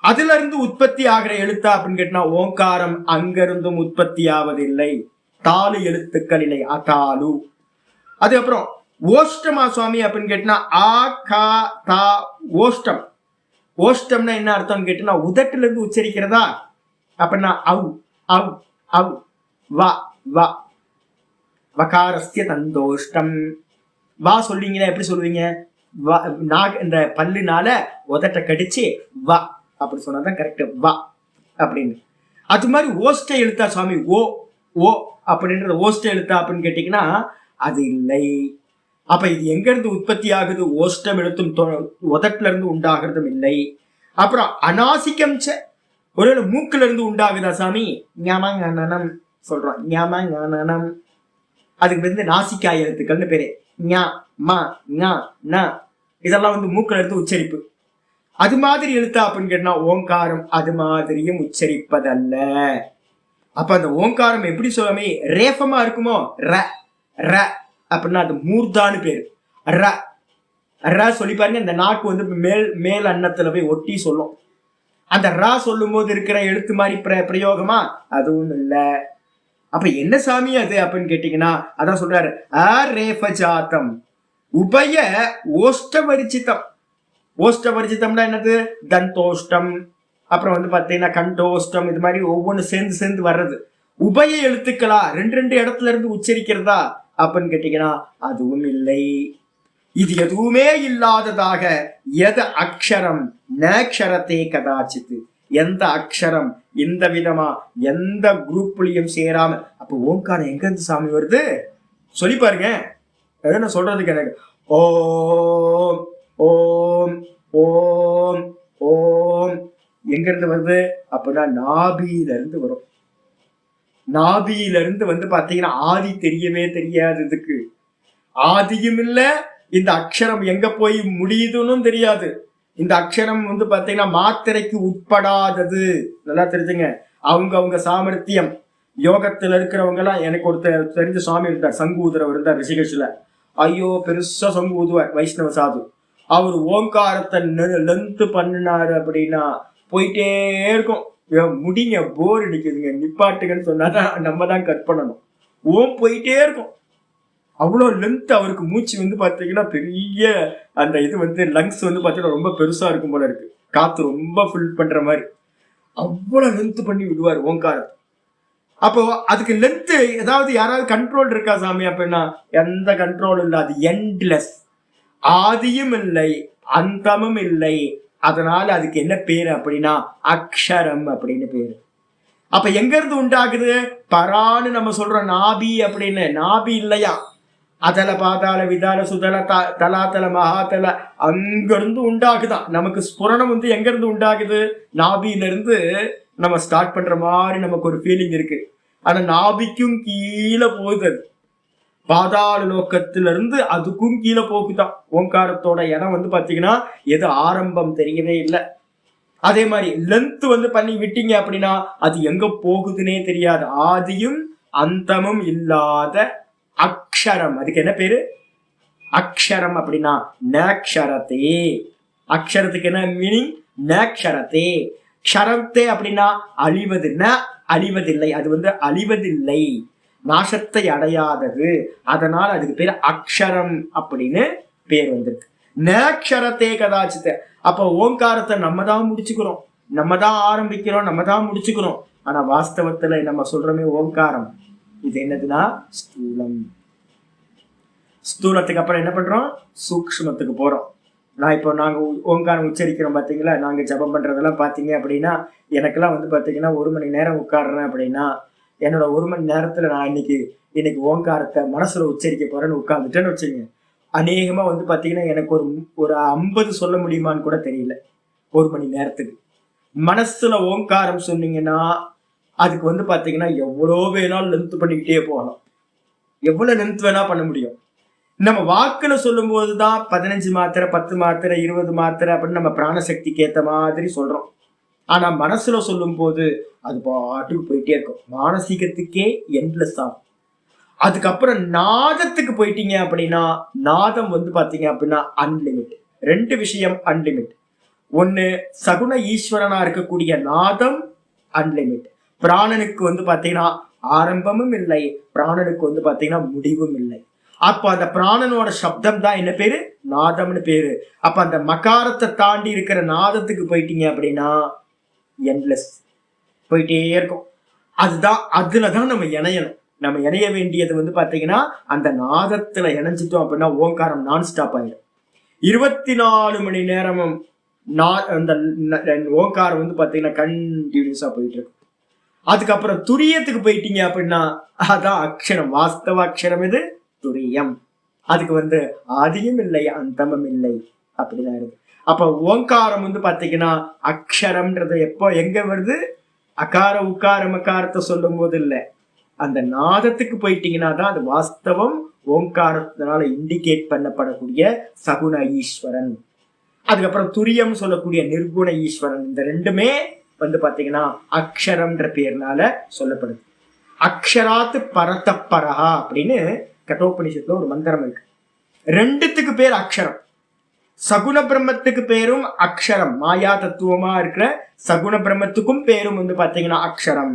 அதுல இருந்து உற்பத்தி ஆகிற எழுத்தா அப்படின்னு கேட்டா ஓங்காரம் அங்கிருந்தும் உற்பத்தி ஆவதில்லை, தாலு எழுத்துக்கள் இல்லை, அதாலு. அதுக்கப்புறம் ஓஷ்டமா சுவாமி அப்படின்னு கேட்டா ஆ கா தா ஓஷ்டம். ஓஷ்டம்னா என்ன அர்த்தம் கேட்டா உதட்டுல இருந்து உச்சரிக்கிறதா அப்படின்னா அவ் அவ் அவ் வா வா. வகாரஸ்ய தந்தோஷ்டம். வா சொல்றீங்களா, எப்படி சொல்லுவீங்க, இந்த பல்லுனால உதட்ட கடிச்சு வா அப்படி சொன்னாதான் கரெக்ட், வா அப்படின்னு. அது மாதிரி ஓஷ்ட எழுத்தா சுவாமி, ஓ ஓ அப்படின்றது ஓஷ்ட எழுத்தா அப்படின்னு கேட்டீங்கன்னா அது இல்லை. அப்ப இது எங்க இருந்து உற்பத்தி ஆகுது, ஓஷ்டம் எழுத்தும் உதட்டுல இருந்து உண்டாகிறதும் இல்லை. அப்புறம் அநாசிக்கம் ஒருவேளை மூக்குல இருந்து உண்டாகுதா சாமி, ஞாமங்கனம் சொல்றோம், ஞாமங்கனம். அதுக்கு வந்து நாசிக்காய் எழுத்துக்கள்னு பேரு, ஞா மா ஞா ந. இதெல்லாம் வந்து மூக்குல இருந்து உச்சரிப்பு. அது மாதிரி எழுத்தா அப்படின்னு கேட்டா ஓங்காரம் அது மாதிரியும் உச்சரிப்பதல்ல. அப்ப அந்த ஓங்காரம் எப்படி சுவாமி ரேஃபமா இருக்குமோ, ர ர அப்படின்னா அது மூர்தான்னு பேரு. ர ர சொல்லி பாருங்க, இந்த நாக்கு வந்து மேல் அன்னத்துல போய் ஒட்டி சொல்லும். அந்த ரா சொல்லும் போது இருக்கிற எழுத்து மாதிரி பிரயோகமா அதுவும் இல்ல. அப்ப என்ன சாமி அது அப்படின்னு கேட்டீங்கன்னா அதான் சொல்றாரு, அரேஃபஜாத்தம் உபய ஓஷ்டவரிச்சிதம். ஓஷ்டவரிச்சிதம்னா என்னது, தந்தோஷ்டம், அப்புறம் வந்து பாத்தீங்கன்னா கண்டோஷ்டம், இது மாதிரி ஒவ்வொன்று சேர்ந்து வர்றது. உபய எழுத்துக்களா, ரெண்டு ரெண்டு இடத்துல இருந்து உச்சரிக்கிறதா அப்படின்னு கேட்டீங்கன்னா அதுவும் இல்லை. இது எதுவுமே இல்லாததாக எது அக்ஷரம் நக்ஷரத்தே கதாச்சித்து, எந்த அக்ஷரம் இந்த விதமா எந்த குரூப்லயும் சேராம, அப்ப ஓங்காரம் எங்க இருந்து சாமி வருது சொல்லி பாருங்க. நான் சொல்றதுக்கு எனக்கு ஓம் ஓம் ஓம் ஓம் எங்க இருந்து வருது அப்படின்னா நாபியில இருந்து வரும். நாபியில இருந்து வந்து பாத்தீங்கன்னா ஆதி தெரியவே தெரியாது, இதுக்கு ஆதியும் இல்ல, இந்த அக்ஷரம் எங்க போய் முடியுதுன்னு தெரியாது. இந்த அக்ஷரம் வந்து பாத்தீங்கன்னா மாத்திரைக்கு உட்படாதது, நல்லா தெரிஞ்சுங்க. அவங்க சாமர்த்தியம் யோகத்துல இருக்கிறவங்க எல்லாம், எனக்கு ஒருத்தர் தெரிஞ்ச சுவாமி இருந்தார், சங்கு ஊதுறவர் இருந்தார் ரிஷிகேஷ்ல. ஐயோ பெருசா சங்கு ஊதுவார், வைஷ்ணவ சாது. அவர் ஓங்காரத்தை லென்த் பண்ணினாரு அப்படின்னா போயிட்டே இருக்கும். முடிங்க, போர் அடிக்குதுங்க, நிப்பாட்டுங்கன்னு சொன்னாதான் நம்ம தான் கட் பண்ணணும். ஓம் போயிட்டே இருக்கும், அவ்வளோ லென்த். அவருக்கு மூச்சு வந்து பார்த்தீங்கன்னா பெரிய அந்த இது வந்து லங்ஸ் வந்து பார்த்தீங்கன்னா ரொம்ப பெருசா இருக்கும் போல இருக்கு, காத்து ரொம்ப ஃபில் பண்ற மாதிரி அவ்வளோ லென்த் பண்ணி விடுவார் ஓங்காரத்தை. அப்போ அதுக்கு லென்த் ஏதாவது யாராவது கண்ட்ரோல் இருக்கா சாமி அப்படின்னா எந்த கண்ட்ரோலும் இல்லை. அது எண்ட்லெஸ், ஆதியும் இல்லை அந்தமும் இல்லை. அதனால அதுக்கு என்ன பேரு அப்படின்னா அக்ஷரம் அப்படின்னு பேரு. அப்ப எங்க இருந்து உண்டாகுது? பரான்னு நம்ம சொல்றோம் நாபி அப்படின்னு. நாபி இல்லையா, அதல பாதாள விதால சுதல தலாத்தல மகாத்தல அங்கிருந்து உண்டாகுதான். நமக்கு ஸ்புரணம் வந்து எங்க இருந்து உண்டாகுது? நாபியில இருந்து நம்ம ஸ்டார்ட் பண்ற மாதிரி நமக்கு ஒரு ஃபீலிங் இருக்கு. ஆனா நாபிக்கும் கீழே போகுது, பாதாள லோக்கத்திலிருந்து அதுக்கும் கீழே போக்குதான். ஓங்காரத்தோட இடம் வந்து பாத்தீங்கன்னா எது ஆரம்பம் தெரியவே இல்லை. அதே மாதிரி லென்த் வந்து பண்ணி விட்டீங்க அப்படின்னா அது எங்க போகுதுன்னே தெரியாது. ஆதியும் அந்தமும் இல்லாத அக்ஷரம், அதுக்கு என்ன பேரு? அக்ஷரம் அப்படின்னா நக்ஷரத்தே. அக்ஷரத்துக்கு என்ன மீனிங்? நக்ஷரத்தே. க்ஷரத்தே அப்படின்னா அழிவது, அழிவதில்லை, அது வந்து அழிவதில்லை, நாசத்தை அடையாதது. அதனால அதுக்கு பேர் அக்ஷரம் அப்படின்னு பேர் வந்திருக்கு. நக்ஷரத்தே கதாச்சித்த. அப்ப ஓங்காரத்தை நம்ம தான் முடிச்சுக்கிறோம், நம்ம தான் ஆரம்பிக்கிறோம், நம்ம தான் முடிச்சுக்கிறோம். ஆனா வாஸ்தவத்துல நம்ம சொல்றோமே ஓங்காரம் இது என்னதுன்னா ஸ்தூலம். ஸ்தூலத்துக்கு அப்புறம் என்ன பண்றோம்? சூக்ஷ்மத்துக்கு போறோம். நான் இப்போ நாங்க ஓங்காரம் உச்சரிக்கிறோம் பாத்தீங்களா, நாங்க ஜபம் பண்றதெல்லாம் பாத்தீங்க அப்படின்னா எனக்கெல்லாம் வந்து பாத்தீங்கன்னா 1 மணி நேரம் உட்காடுறேன் அப்படின்னா என்னோட 1 மணி நேரத்துல நான் இன்னைக்கு ஓங்காரத்தை மனசுல உச்சரிக்க போறேன்னு உட்கார்ந்துட்டேன்னு வச்சுக்கோங்க. அநேகமா வந்து பாத்தீங்கன்னா எனக்கு ஒரு 50 சொல்ல முடியுமான்னு கூட தெரியல 1 மணி நேரத்துக்கு. மனசுல ஓங்காரம் சொன்னீங்கன்னா அதுக்கு வந்து பாத்தீங்கன்னா எவ்வளோ வேணாலும் லென்த் பண்ணிக்கிட்டே போகலாம், எவ்வளவு லென்த் வேணா பண்ண முடியும். நம்ம வாக்குல சொல்லும் போதுதான் 15 மாத்திரை 10 மாத்திரை 20 மாத்திரை அப்படின்னு நம்ம பிராணசக்திக்கு ஏத்த மாதிரி சொல்றோம். ஆனா மனசுல சொல்லும் போது அது பாட்டுக்கு போயிட்டே இருக்கும், மானசீகத்துக்கே எண்ட்லெஸ் ஆகும். அதுக்கப்புறம் நாதத்துக்கு போயிட்டீங்க அப்படின்னா நாதம் வந்து பாத்தீங்க அப்படின்னா அன்லிமிட். 2 விஷயம் அன்லிமிட். ஒண்ணு சகுண ஈஸ்வரனா இருக்கக்கூடிய நாதம் அன்லிமிட். பிராணனுக்கு வந்து பாத்தீங்கன்னா ஆரம்பமும் இல்லை, பிராணனுக்கு வந்து பாத்தீங்கன்னா முடிவும் இல்லை. அப்ப அந்த பிராணனோட சப்தம் தான் என்ன பேரு? நாதம்னு பேரு. அப்ப அந்த மகாரத்தை தாண்டி இருக்கிற நாதத்துக்கு போயிட்டீங்க அப்படின்னா எண்ட்லெஸ், போயிட்டே இருக்கும். அதுலதான் நம்ம இணையணும். நம்ம இணைய வேண்டியது வந்து பாத்தீங்கன்னா அந்த நாதத்துல இணைஞ்சிட்டோம் அப்படின்னா ஓங்காரம் நான் ஸ்டாப் ஆயிடும். 24 மணி நேரமும் அந்த ஓங்காரம் வந்து பாத்தீங்கன்னா கண்டினியூஸா போயிட்டு இருக்கும். அதுக்கப்புறம் துரியத்துக்கு போயிட்டீங்க அப்படின்னா அதான் அக்ஷரம், வாஸ்தவ அக்ஷரம் இது துரியம். அதுக்கு வந்து ஆதியும் இல்லை அந்தமும் இல்லை அப்படிதான் இருக்கு. அப்ப ஓங்காரம் வந்து பாத்தீங்கன்னா அக்ஷரம்ன்றது எப்போ எங்க வருது? அகார உக்கார மகாரத்தை சொல்லும் போது இல்லை, அந்த நாதத்துக்கு போயிட்டீங்கன்னா தான் அது வாஸ்தவம் ஓங்காரத்தினால இண்டிகேட் பண்ணப்படக்கூடிய சகுண ஈஸ்வரன். அதுக்கப்புறம் துரியம் சொல்லக்கூடிய நிர்குண ஈஸ்வரன். இந்த ரெண்டுமே வந்து பாத்தீங்கன்னா அக்ஷரம்ன்ற பேர்னால சொல்லப்படுது. அக்ஷராத்து பரதப்பரஹா அப்படின்னு கட்டோபனிஷத்துல ஒரு மந்திரம் இருக்கு. 2த்துக்கு பேர் அக்ஷரம். சகுண பிரம்மத்துக்கு பேரும் அக்ஷரம், மாயா தத்துவமா இருக்கிற சகுண பிரம்மத்துக்கும் பேரும் வந்து பாத்தீங்கன்னா அக்ஷரம்.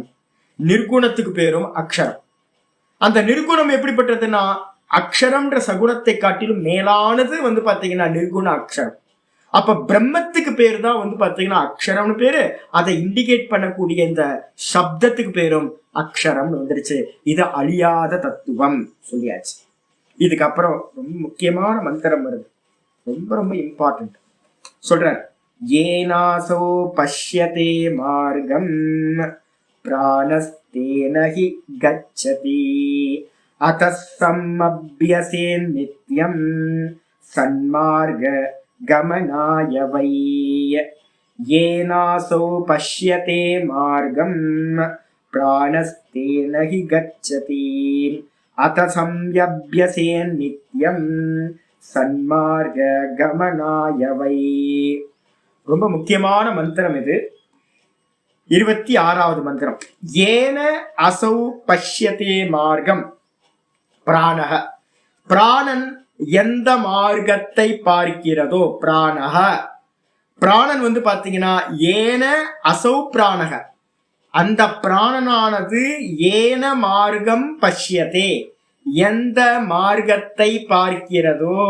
நிர்குணத்துக்கு பேரும் அக்ஷரம். அந்த நிர்குணம் எப்படிப்பட்டதுன்னா அக்ஷரம்ன்ற சகுணத்தை காட்டிலும் மேலானது வந்து பாத்தீங்கன்னா நிர்குண அக்ஷரம். அப்ப பிரம்மத்துக்கு பேரு தான் வந்து பாத்தீங்கன்னா அக்ஷரம்னு பேரு. அதை இண்டிகேட் பண்ணக்கூடிய இந்த சப்தத்துக்கு பேரும் அக்ஷரம்னு வந்துருச்சு. இது அழியாத தத்துவம் சொல்லியாச்சு. இதுக்கப்புறம் ரொம்ப முக்கியமான மந்திரம் வருது, ரொம்ப ரொம்ப இம்பார்ட்டன்ட். சொல்றார், ஏனாசோ பஷ்யதே மார்க்கம் பிராணஸ்தேனஹி கச்சதி அதஸ்ஸம்மப்யசேன் நித்யம் சன்மார்க கமனாய வை. ஏனாசோ பஷ்யதே மார்க்கம் பிராணஸ்தேனஹி கச்சதி அதசம்யப்யசேன் நித்யம் சன்மார்க கமனாய வை. ரொம்ப முக்கியமான மந்திரம் இது. 26வது மந்திரம். ஏன அசௌ பஷ்யதே மார்க்கம் பிராணஹ. பிராணன் எந்த மார்க்கத்தை பார்க்கிறதோ, பிராணஹ, பிராணன் வந்து பாத்தீங்கன்னா ஏன அசௌ பிராணஹ, அந்த பிராணனானது ஏன மார்க்கம் பஷ்யதே, எந்த மார்க்கத்தை பார்க்கிறதோ,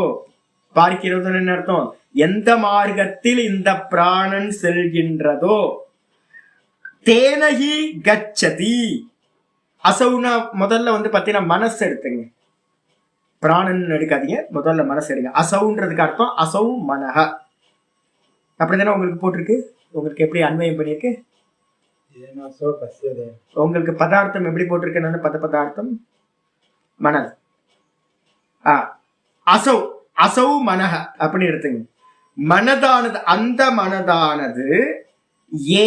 பார்க்கிறதுன்னு என்ன அர்த்தம், எந்த மார்க்கத்தில் இந்த பிராணன் செல்கின்றதோ, தேனகி கச்சதி. அசௌனா முதல்ல வந்து பாத்தீங்கன்னா மனசு எடுத்துங்க, பிராணன் எடுக்காதீங்க, முதல்ல மனசு எடுங்க. அசௌன்றதுக்கு அர்த்தம் அசௌ மனஹ. அப்படிதானே உங்களுக்கு போட்டிருக்கு, உங்களுக்கு எப்படி அன்வயம் பண்ணிருக்கு, உங்களுக்கு பதார்த்தம் எப்படி போட்டிருக்கு, பதார்த்தம் மனது. அசௌ அசௌ மனஹ அப்படின்னு எடுத்துங்க. மனதானது, அந்த மனதானது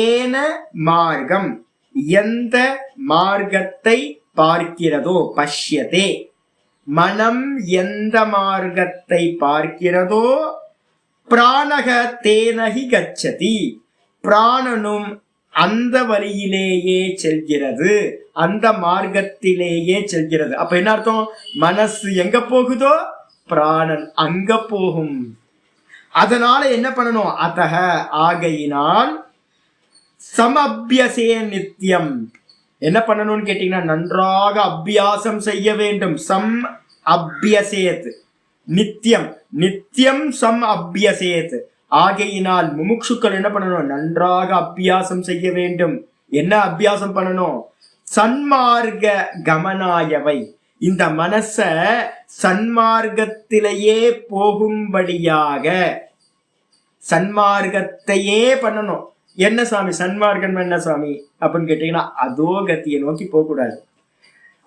ஏன மார்க்கம், எந்த மார்க்கத்தை பார்க்கிறதோ, பஷ்யதே, மனம் எந்த மார்க்கத்தை பார்க்கிறதோ, பிராணக தேனகி கச்சதி, பிராணனும் அந்த வழியிலேயே செல்கிறது, அந்த மார்க்கத்திலேயே செல்கிறது. அப்ப என்ன அர்த்தம், மனசு எங்க போகுதோ பிராணன் அங்க போகும். அதனால என்ன பண்ணணும், அத்தக ஆகையினால் சமபியசே நித்தியம், என்ன பண்ணணும்னு கேட்டீங்கன்னா நன்றாக அபியாசம் செய்ய வேண்டும். சம் அபியசேத் நித்தியம், நித்தியம் சம் அபியசேத். ஆகையினால் முமுட்சுக்கள் என்ன பண்ணணும், நன்றாக அபியாசம் செய்ய வேண்டும். என்ன அபியாசம் பண்ணணும், சன்மார்க்க கமனாயவை, இந்த மனச சன்மார்க்கத்திலேயே போகும்படியாக சன்மார்க்கத்தையே பண்ணணும். என்ன சாமி சன்மார்க்கம், என்ன சாமி அப்படின்னு கேட்டீங்கன்னா அதோகத்தியை நோக்கி போக கூடாது.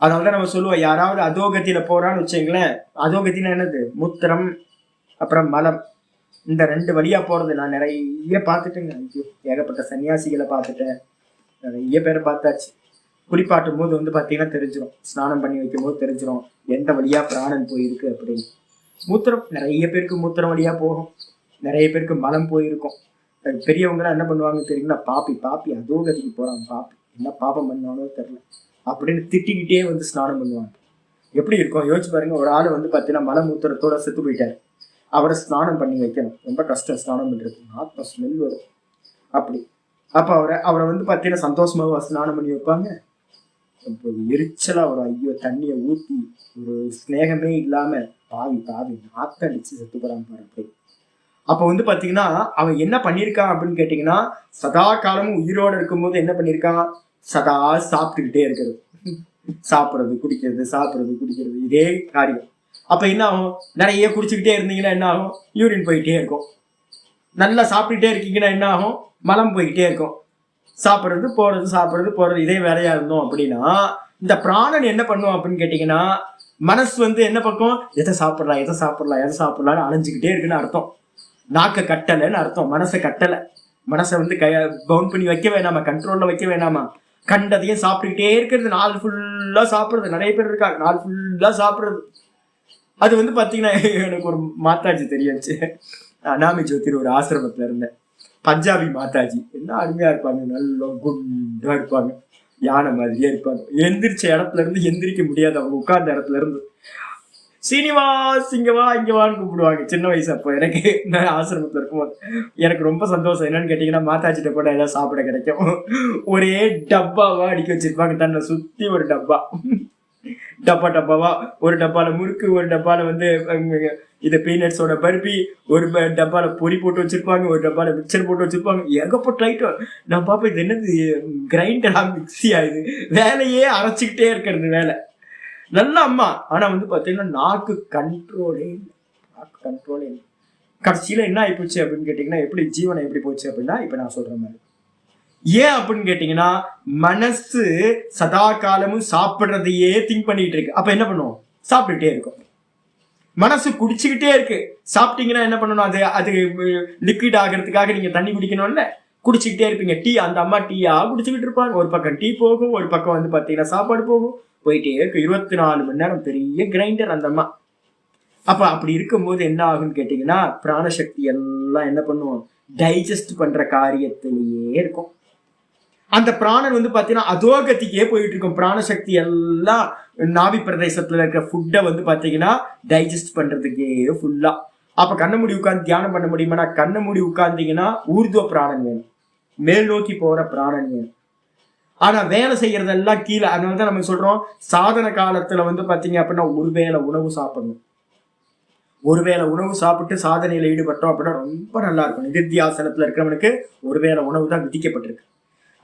அதனாலதான் நம்ம சொல்லுவோம், யாராவது அதோகத்தியில போறான்னு வச்சுங்களேன், அதோகத்தினா என்னது, மூத்திரம் அப்புறம் மலம், இந்த 2 வழியா போறது நான் நிறைய பார்த்துட்டேங்க. ஏகப்பட்ட சன்னியாசிகளை பார்த்துட்டேன், நிறைய பேரை பார்த்தாச்சு. குளிப்பாட்டும் போது வந்து பாத்தீங்கன்னா தெரிஞ்சிடும், ஸ்நானம் பண்ணி வைக்கும் போது தெரிஞ்சிடும் எந்த வழியா பிராணன் போயிருக்கு அப்படின்னு. மூத்திரம் நிறைய பேருக்கு மூத்திரம் வழியா போகும், நிறைய பேருக்கு மலம் போயிருக்கும். பெரியவங்களாம் என்ன பண்ணுவாங்க தெரியுங்களா, பாப்பி பாப்பி அதோகதிக்கு போறாங்க, பாப்பி என்ன பாப்பம் பண்ணானோ தெரியல அப்படின்னு திட்டிக்கிட்டே வந்து ஸ்நானம் பண்ணுவாங்க. எப்படி இருக்கும் யோசிச்சு பாருங்க. ஒரு ஆள் வந்து பாத்தீங்கன்னா மலமூத்திரத்தோட செத்து போயிட்டாரு, அவரை ஸ்நானம் பண்ணி வைக்கணும், ரொம்ப கஷ்டம் ஸ்நானம் பண்றது, ஆத்ம ஸ்மெல் வரும் அப்படி. அப்ப அவரை வந்து பாத்தீங்கன்னா சந்தோஷமாக ஸ்நானம் பண்ணி வைப்பாங்க, எரிச்சலா வரும், ஐயோ தண்ணியை ஊத்தி ஒரு ஸ்நேகமே இல்லாம பாவி பாவி நாத்தடிச்சு செத்து போறாங்க பாரு அப்படி. அப்ப வந்து பாத்தீங்கன்னா அவன் என்ன பண்ணிருக்கான் அப்படின்னு கேட்டீங்கன்னா, சதா காலமும் உயிரோட இருக்கும்போது என்ன பண்ணிருக்கான், சதா சாப்பிட்டுக்கிட்டே இருக்கிறது, சாப்பிடுறது குடிக்கிறது, சாப்பிடுறது குடிக்கிறது, இதே காரியம். அப்ப என்ன ஆகும், நிறைய குடிச்சுக்கிட்டே இருந்தீங்கன்னா என்ன ஆகும், யூரின் போயிட்டே இருக்கும். நல்லா சாப்பிட்டுட்டே இருக்கீங்கன்னா என்ன ஆகும், மலம் போய்கிட்டே இருக்கும். சாப்பிடுறது போறது சாப்பிடுறது போறது இதே வேலையா இருந்தோம் அப்படின்னா, இந்த பிராணன் என்ன பண்ணுவோம் அப்படின்னு கேட்டீங்கன்னா, மனசு வந்து என்ன பக்கம், எதை சாப்பிடலாம் எதை சாப்பிடலாம் எதை சாப்பிடலாம்னு அலைஞ்சுக்கிட்டே இருக்குன்னு அர்த்தம். நாக்க கட்டலைன்னு அர்த்தம், மனசை கட்டலை. மனசை வந்து பவுண்ட் பண்ணி வைக்க வேணாமா, கண்ட்ரோல்ல வைக்க வேணாமா, கண்டதையும் சாப்பிட்டுக்கிட்டே இருக்கிறது, நாள் ஃபுல்லா சாப்பிடுறது. நிறைய பேர் இருக்காங்க நாள் ஃபுல்லா சாப்பிடுறது. அது வந்து பாத்தீங்கன்னா எனக்கு ஒரு மாதாஜி தெரியாச்சு, அனாமி ஜோதிர் ஒரு ஆசிரமத்துல இருந்தேன், பஞ்சாபி மாதாஜி, என்ன அருமையா இருப்பாங்க, நல்லா குண்டா இருப்பாங்க, யானை மாதிரியே இருப்பாங்க. எந்திரிச்ச இடத்துல இருந்து எந்திரிக்க முடியாது, அவங்க உட்கார்ந்த இடத்துல இருந்து சீனிவாஸ் இங்கவா இங்கவான்னு கூப்பிடுவாங்க. சின்ன வயசு அப்போ எனக்கு, நான் ஆசிரமத்துல இருக்கும்போது எனக்கு ரொம்ப சந்தோஷம். என்னன்னு கேட்டீங்கன்னா, மாதாஜிட்ட கூட ஏதாவது சாப்பிட கிடைக்கும். ஒரே டப்பாவா அடிக்க வச்சிருப்பாங்க, தன்னை சுத்தி ஒரு டப்பா. டப்பா டப்பாவா, ஒரு டப்பால முறுக்கு, ஒரு டப்பால வந்து இது பீனட்ஸோட பருப்பி, ஒரு டப்பால பொரி போட்டு வச்சிருப்பாங்க, ஒரு டப்பால மிக்சர் போட்டு வச்சிருப்பாங்க. ஏகப்பட்ட ஐட்டம். நான் பாப்பேன் இது என்னது கிரைண்டரா மிக்ஸி ஆகுது, வேலையே அரைச்சிக்கிட்டே இருக்கிறது வேலை. நல்ல அம்மா. ஆனா வந்து பாத்தீங்கன்னா நாக்கு கண்ட்ரோலே இல்லை, நாக்கு கண்ட்ரோலே இல்லை. கடைசியில என்ன ஆயிப்போச்சு அப்படின்னு கேட்டீங்கன்னா, எப்படி ஜீவனம் எப்படி போச்சு அப்படின்னா இப்ப நான் சொல்ற மாதிரி. ஏன் அப்படின்னு கேட்டீங்கன்னா, மனசு சதா காலமும் சாப்பிடுறதையே திங்க் பண்ணிட்டு இருக்கு. அப்ப என்ன பண்ணுவோம்? சாப்பிட்டுட்டே இருக்கும். மனசு குடிச்சுக்கிட்டே இருக்கு. சாப்பிட்டீங்கன்னா என்ன பண்ணணும்? அது அது லிக்விட் ஆகிறதுக்காக நீங்க தண்ணி குடிக்கணும்ல, குடிச்சுக்கிட்டே இருப்பீங்க. டீ, அந்த அம்மா டீயா குடிச்சுக்கிட்டு இருப்பாங்க. ஒரு பக்கம் டீ போகும், ஒரு பக்கம் வந்து பாத்தீங்கன்னா சாப்பாடு போகும், போயிட்டே இருக்கு. 24 மணி நேரம் பெரிய கிரைண்டர் அந்த அம்மா. அப்ப அப்படி இருக்கும்போது என்ன ஆகும்னு கேட்டீங்கன்னா, பிராணசக்தி எல்லாம் என்ன பண்ணுவோம்? டைஜஸ்ட் பண்ற காரியத்திலேயே இருக்கும். அந்த பிராணன் வந்து பாத்தீங்கன்னா அதோகத்திக்கே போயிட்டு இருக்கும். பிராணசக்தி எல்லாம் நாவி பிரதேசத்துல இருக்கிற ஃபுட்டை வந்து பாத்தீங்கன்னா டைஜஸ்ட் பண்றதுக்கே ஃபுல்லா. அப்ப கண்ண மூடி உட்கார்ந்து தியானம் பண்ண முடியுமா? கண்ண மூடி உட்கார்ந்தீங்கன்னா ஊர்துவ பிராணன் வேணும், மேல் நோக்கி போற பிராணன் வேணும். ஆனா வேலை செய்யறதெல்லாம் கீழே. அதனாலதான் நம்ம சொல்றோம், சாதன காலத்துல வந்து பாத்தீங்க அப்படின்னா ஒருவேளை உணவு சாப்பிடணும். ஒருவேளை உணவு சாப்பிட்டு சாதனையில ஈடுபட்டோம் அப்படின்னா ரொம்ப நல்லா இருக்கும். நிதித்தியாசனத்துல இருக்கிறவனுக்கு ஒருவேளை உணவு தான் விதிக்கப்பட்டிருக்கு.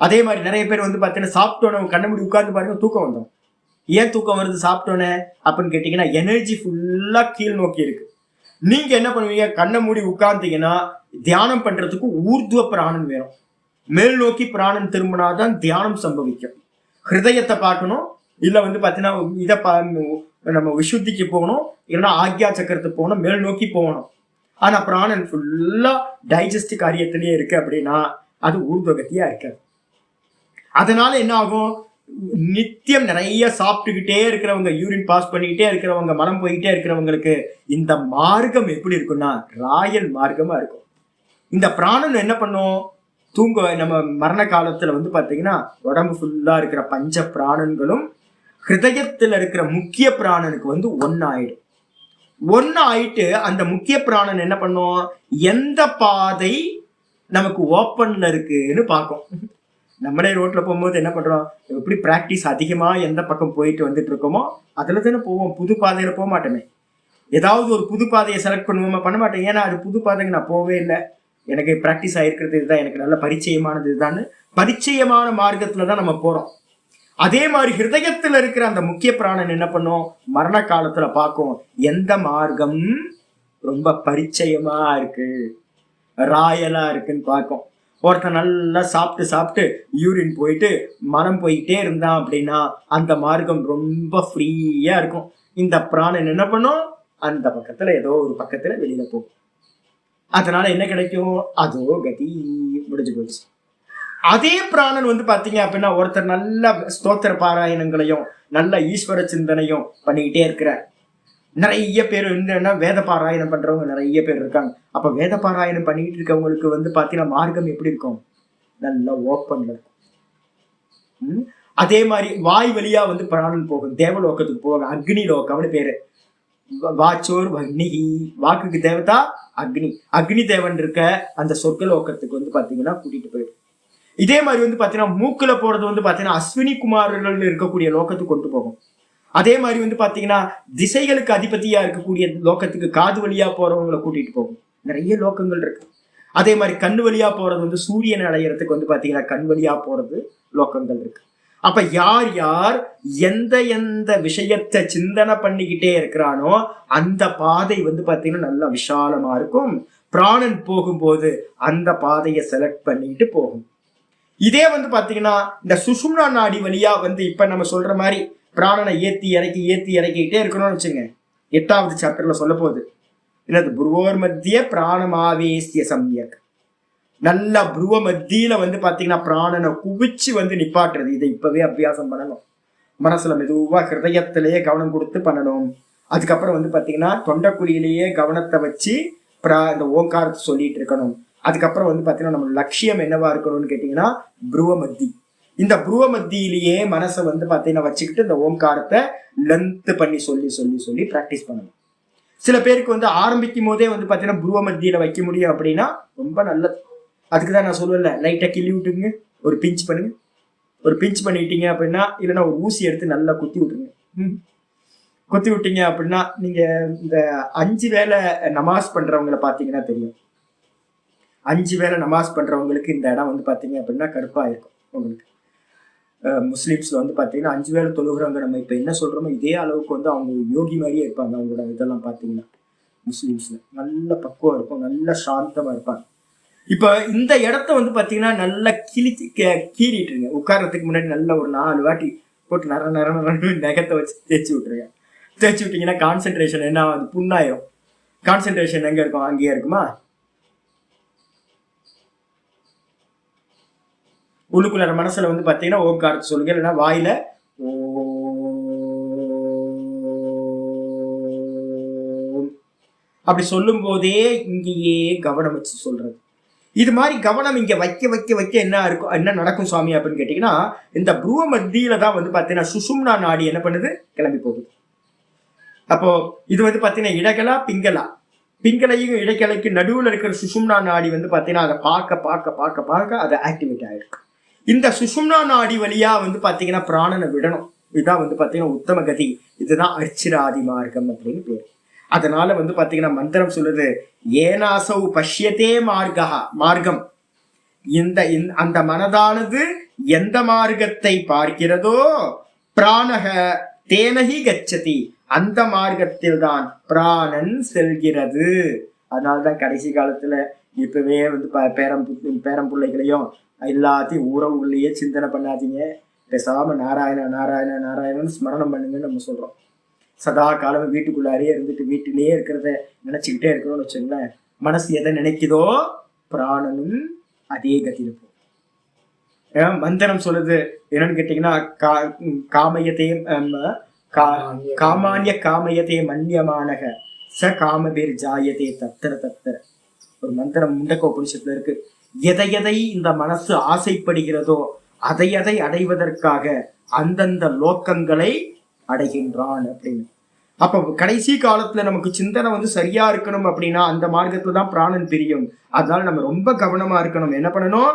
அதே மாதிரி நிறைய பேர் வந்து பாத்தீங்கன்னா சாப்பிட்டோன்னு கண்ண மூடி உட்கார்ந்து பாருங்க, தூக்கம் வந்தோம். ஏன் தூக்கம் வருது சாப்பிட்டோன்னே அப்படின்னு கேட்டீங்கன்னா, எனர்ஜி ஃபுல்லா கீழ் நோக்கி இருக்கு. நீங்க என்ன பண்ணுவீங்க? கண்ணை மூடி உட்கார்ந்தீங்கன்னா தியானம் பண்றதுக்கு ஊர்துவ பிராணன் வேணும். மேல் நோக்கி பிராணன் திரும்பினாதான் தியானம் சம்பவிக்கும். ஹிருதயத்தை பார்க்கணும், இல்ல வந்து பாத்தீங்கன்னா இதை நம்ம விசுத்திக்கு போகணும், இல்லைன்னா ஆக்யா சக்கரத்துக்கு போகணும், மேல் நோக்கி போகணும். ஆனா பிராணன் ஃபுல்லா டைஜஸ்ட் காரியத்திலேயே இருக்கு அப்படின்னா அது ஊர்துவகத்தியா இருக்காது. அதனால என்ன ஆகும்? நித்தியம் நிறைய சாப்பிட்டுக்கிட்டே இருக்கிறவங்க, யூரின் பாஸ் பண்ணிக்கிட்டே இருக்கிறவங்க, மலம் போய்கிட்டே இருக்கிறவங்களுக்கு இந்த மார்க்கம் எப்படி இருக்குன்னா ராயல் மார்க்கமா இருக்கும். இந்த பிராணன் என்ன பண்ணும்? தூங்க நம்ம மரண காலத்துல வந்து பாத்தீங்கன்னா உடம்பு ஃபுல்லா இருக்கிற பஞ்ச பிராணன்களும் ஹிருதயத்துல இருக்கிற முக்கிய பிராணனுக்கு வந்து ஒன்னாயிடும். ஒன்னாயிட்டு அந்த முக்கிய பிராணன் என்ன பண்ணும்? எந்த பாதை நமக்கு ஓப்பன்ல இருக்குன்னு பார்க்கும். நம்மளே ரோட்ல போகும்போது என்ன பண்றோம்? எப்படி பிராக்டிஸ் அதிகமா எந்த பக்கம் போயிட்டு வந்துட்டு இருக்கோமோ அதுல தானே போவோம். புது பாதையில போக மாட்டோமே. ஏதாவது ஒரு புது பாதையை செலக்ட் பண்ணுவோமா? பண்ண மாட்டேன். ஏன்னா அது புது பாதைக்கு நான் போவே இல்லை, எனக்கு பிராக்டிஸ் ஆயிருக்கிறது இதுதான், எனக்கு நல்ல பரிச்சயமானது இதுதான். பரிச்சயமான மார்க்கத்துல தான் நம்ம போறோம். அதே மாதிரி ஹிருதயத்துல இருக்கிற அந்த முக்கிய பிராணன் என்ன பண்ணும்? மரண காலத்துல பார்க்கும், எந்த மார்க்கம் ரொம்ப பரிச்சயமா இருக்கு, ராயலா இருக்குன்னு பார்க்கும். ஒருத்தன் நல்லா சாப்பிட்டு சாப்பிட்டு யூரின் போயிட்டு மனம் போயிட்டே இருந்தான் அப்படின்னா அந்த மார்க்கம் ரொம்ப ஃப்ரீயா இருக்கும். இந்த பிராணன் என்ன பண்ணும்? அந்த பக்கத்துல ஏதோ ஒரு பக்கத்துல வெளியில போகும். அதனால என்ன கிடைக்கும்? அதோ கதி, முடிஞ்சு போச்சு. அதே பிராணன் வந்து பாத்தீங்க அப்படின்னா ஒருத்தர் நல்ல ஸ்தோத்திர பாராயணங்களையும் நல்ல ஈஸ்வர சிந்தனையும் பண்ணிக்கிட்டே இருக்கிறார். நிறைய பேர் என்னன்னா வேத பாராயணம் பண்றவங்க நிறைய பேர் இருக்காங்க. அப்ப வேத பாராயணம் பண்ணிட்டு இருக்கவங்களுக்கு வந்து பாத்தீங்கன்னா மார்க்கம் எப்படி இருக்கும்? நல்லா ஓப்பன்ல இருக்கும். அதே மாதிரி வாய் வழியா வந்து பிராணன் போகும், தேவலோகத்துக்கு போகும். அக்னி லோகம்னு பேரு. வாச்சோர் அக்னிகி, வாக்குக்கு தேவதா அக்னி. அக்னி தேவன் இருக்க அந்த சொர்க்கலோகத்துக்கு வந்து பாத்தீங்கன்னா கூட்டிட்டு போயிடும். இதே மாதிரி வந்து பாத்தீங்கன்னா மூக்குல போறது வந்து பாத்தீங்கன்னா அஸ்வினி குமார்கள் இருக்கக்கூடிய லோகத்துக்கு கொண்டு போகும். அதே மாதிரி வந்து பாத்தீங்கன்னா திசைகளுக்கு அதிபதியா இருக்கக்கூடிய லோகத்துக்கு காது வழியா போறவங்களை கூட்டிட்டு போகும். நிறைய லோகங்கள் இருக்கு. அதே மாதிரி கண் வழியா போறது வந்து சூரியன் அடையறதுக்கு வந்து பாத்தீங்கன்னா கண் வழியா போறது லோகங்கள் இருக்கு. அப்ப யார் யார் எந்த எந்த விஷயத்தை சிந்தனை பண்ணிக்கிட்டே இருக்கிறானோ அந்த பாதை வந்து பாத்தீங்கன்னா நல்லா விஷாலமா இருக்கும். பிராணன் போகும்போது அந்த பாதையை செலக்ட் பண்ணிட்டு போகும். இதே வந்து பாத்தீங்கன்னா இந்த சுஷும்னா நாடி வழியா வந்து இப்ப நம்ம சொல்ற மாதிரி பிராணனை ஏத்தி இறக்கிக்கிட்டே இருக்கணும்னு வச்சுங்க. 8வது சாப்டர்ல சொல்ல போகுது என்னது? புருவோர் மத்திய பிராணமாவேசிய சம்யக். நல்ல புருவ மத்தியில வந்து பாத்தீங்கன்னா பிராணனை குவிச்சு வந்து நிப்பாட்டுறது. இதை இப்பவே அபியாசம் பண்ணணும். மனசுல மெதுவா ஹிருதயத்திலேயே கவனம் கொடுத்து பண்ணணும். அதுக்கப்புறம் வந்து பாத்தீங்கன்னா தொண்டைக்குழியிலேயே கவனத்தை வச்சு இந்த ஓங்காரத்தை சொல்லிட்டு இருக்கணும். அதுக்கப்புறம் வந்து பாத்தீங்கன்னா நம்ம லட்சியம் என்னவா இருக்கணும்னு கேட்டீங்கன்னா புருவ மத்தி. இந்த புருவ மத்தியிலேயே மனசை வந்து பாத்தீங்கன்னா வச்சுக்கிட்டு இந்த ஓங்காரத்தை லென்த் பண்ணி சொல்லி சொல்லி சொல்லி பிராக்டிஸ் பண்ணணும். சில பேருக்கு வந்து ஆரம்பிக்கும் போதே வந்து பாத்தீங்கன்னா புருவ மத்தியில வைக்க முடியும் அப்படின்னா ரொம்ப நல்லது. அதுக்குதான் நான் சொல்லுவேன்ல, லைட்டா கிள்ளி விட்டுங்க, ஒரு பிஞ்ச் பண்ணுங்க. ஒரு பிஞ்ச் பண்ணிட்டீங்க அப்படின்னா, இல்லைன்னா ஒரு ஊசி எடுத்து நல்லா குத்தி விட்டுருங்க. கொத்தி விட்டீங்க அப்படின்னா நீங்க இந்த 5 வேளை நமாஸ் பண்றவங்களை பாத்தீங்கன்னா தெரியும். 5 வேளை நமாஸ் பண்றவங்களுக்கு இந்த இடம் வந்து பாத்தீங்க அப்படின்னா கருப்பா இருக்கும் உங்களுக்கு. முஸ்லீம்ஸ்ல வந்து பாத்தீங்கன்னா 5 வேளை தொழுகிறவங்க நம்ம இப்ப என்ன சொல்றோமோ இதே அளவுக்கு வந்து அவங்க யோகி மாதிரியே இருப்பாங்க. அவங்களோட இதெல்லாம் பாத்தீங்கன்னா முஸ்லீம்ஸ்ல நல்ல பக்குவம் இருக்கும், நல்ல சாந்தமா இருப்பாங்க. இப்ப இந்த இடத்த வந்து பாத்தீங்கன்னா நல்லா கீறிட்டுருங்க. உட்கார்றதுக்கு முன்னாடி நல்ல ஒரு 4 வாட்டி போட்டு நர நர நகத்தை வச்சு தேய்ச்சி விட்டுருங்க. தேய்ச்சி விட்டீங்கன்னா கான்சென்ட்ரேஷன் என்ன ஆகுது, புண்ணாயிரும். கான்சென்ட்ரேஷன் எங்க இருக்கும், அங்கேயே இருக்குமா. உள்ளுக்குள்ள மனசுல வந்து பாத்தீங்கன்னா ஓம்காரத்தை சொல்லுங்க, இல்லைன்னா வாயில அப்படி சொல்லும் போதே இங்கேயே கவனம் வச்சு சொல்றது. இது மாதிரி கவனம் இங்க வைக்க வைக்க வைக்க என்ன இருக்கும், என்ன நடக்கும் சுவாமி அப்படின்னு கேட்டீங்கன்னா, இந்த புருவ மத்தியில தான் வந்து பாத்தீங்கன்னா சுஷும்னா நாடி என்ன பண்ணுது, கிளம்பி போகுது. அப்போ இது வந்து பாத்தீங்கன்னா இடகலா பிங்களா, பிங்களையும் இடைக்கலைக்கு நடுவில் இருக்கிற சுஷும்னா நாடி வந்து பாத்தீங்கன்னா அதை பார்க்க பார்க்க பார்க்க பார்க்க அதை ஆக்டிவேட் ஆயிருக்கு. இந்த சுஷும்னா நாடி வழியா வந்து பாத்தீங்கன்னா பிராணனை விடணும். இதுதான் வந்து பாத்தீங்கன்னா உத்தம கதி. இதுதான் அர்ச்சிராதி மார்க்கம் அப்படின்னு பேரு. அதனால வந்து பாத்தீங்கன்னா மந்திரம் சொல்லுது, ஏனாசௌ பஷ்யத்தே மார்க்கம். அந்த மனதானது எந்த மார்க்கத்தை பார்க்கிறதோ பிராணக தேனகி கச்சதி, அந்த மார்க்கத்தில் தான் பிராணன் செல்கிறது. அதனால்தான் கடைசி காலத்துல இப்பவே வந்து பேரம் பிள்ளைகளையும் எல்லாத்தையும் உறவுகளையே சிந்தனை பண்ணாதீங்க, பேசாம நாராயண நாராயண நாராயணன் ஸ்மரணம் பண்ணுங்கன்னு நம்ம சொல்றோம். சதா காலம் வீட்டுக்குள்ளாரே இருந்துட்டு வீட்டிலேயே இருக்கிறத நினைச்சுக்கிட்டே இருக்கணும்னு வச்சுங்களேன், மனசு எதை நினைக்குதோ பிராணனும் அதே கதியில் போகும். மந்திரம் சொல்லுது என்னன்னு கேட்டீங்கன்னா, காமயத்தே காமானிய காமயத்தே மன்யமானக ச காமபேர் ஜாயதே தத்தர தத்தர. ஒரு மந்திரம் முண்டக்கோபனிஷத்துல இருக்கு. எதை இந்த மனசு ஆசைப்படுகிறதோ அதை அடைவதற்காக அந்தந்த லோக்கங்களை அடைகின்றான் அப்படின்னு. அப்ப கடைசி காலத்துல நமக்கு சிந்தனை வந்து சரியா இருக்கணும் அப்படின்னா அந்த மார்க்கத்துல தான் பிராணன் பிரியும். அதனால நம்ம ரொம்ப கவனமா இருக்கணும். என்ன பண்ணணும்,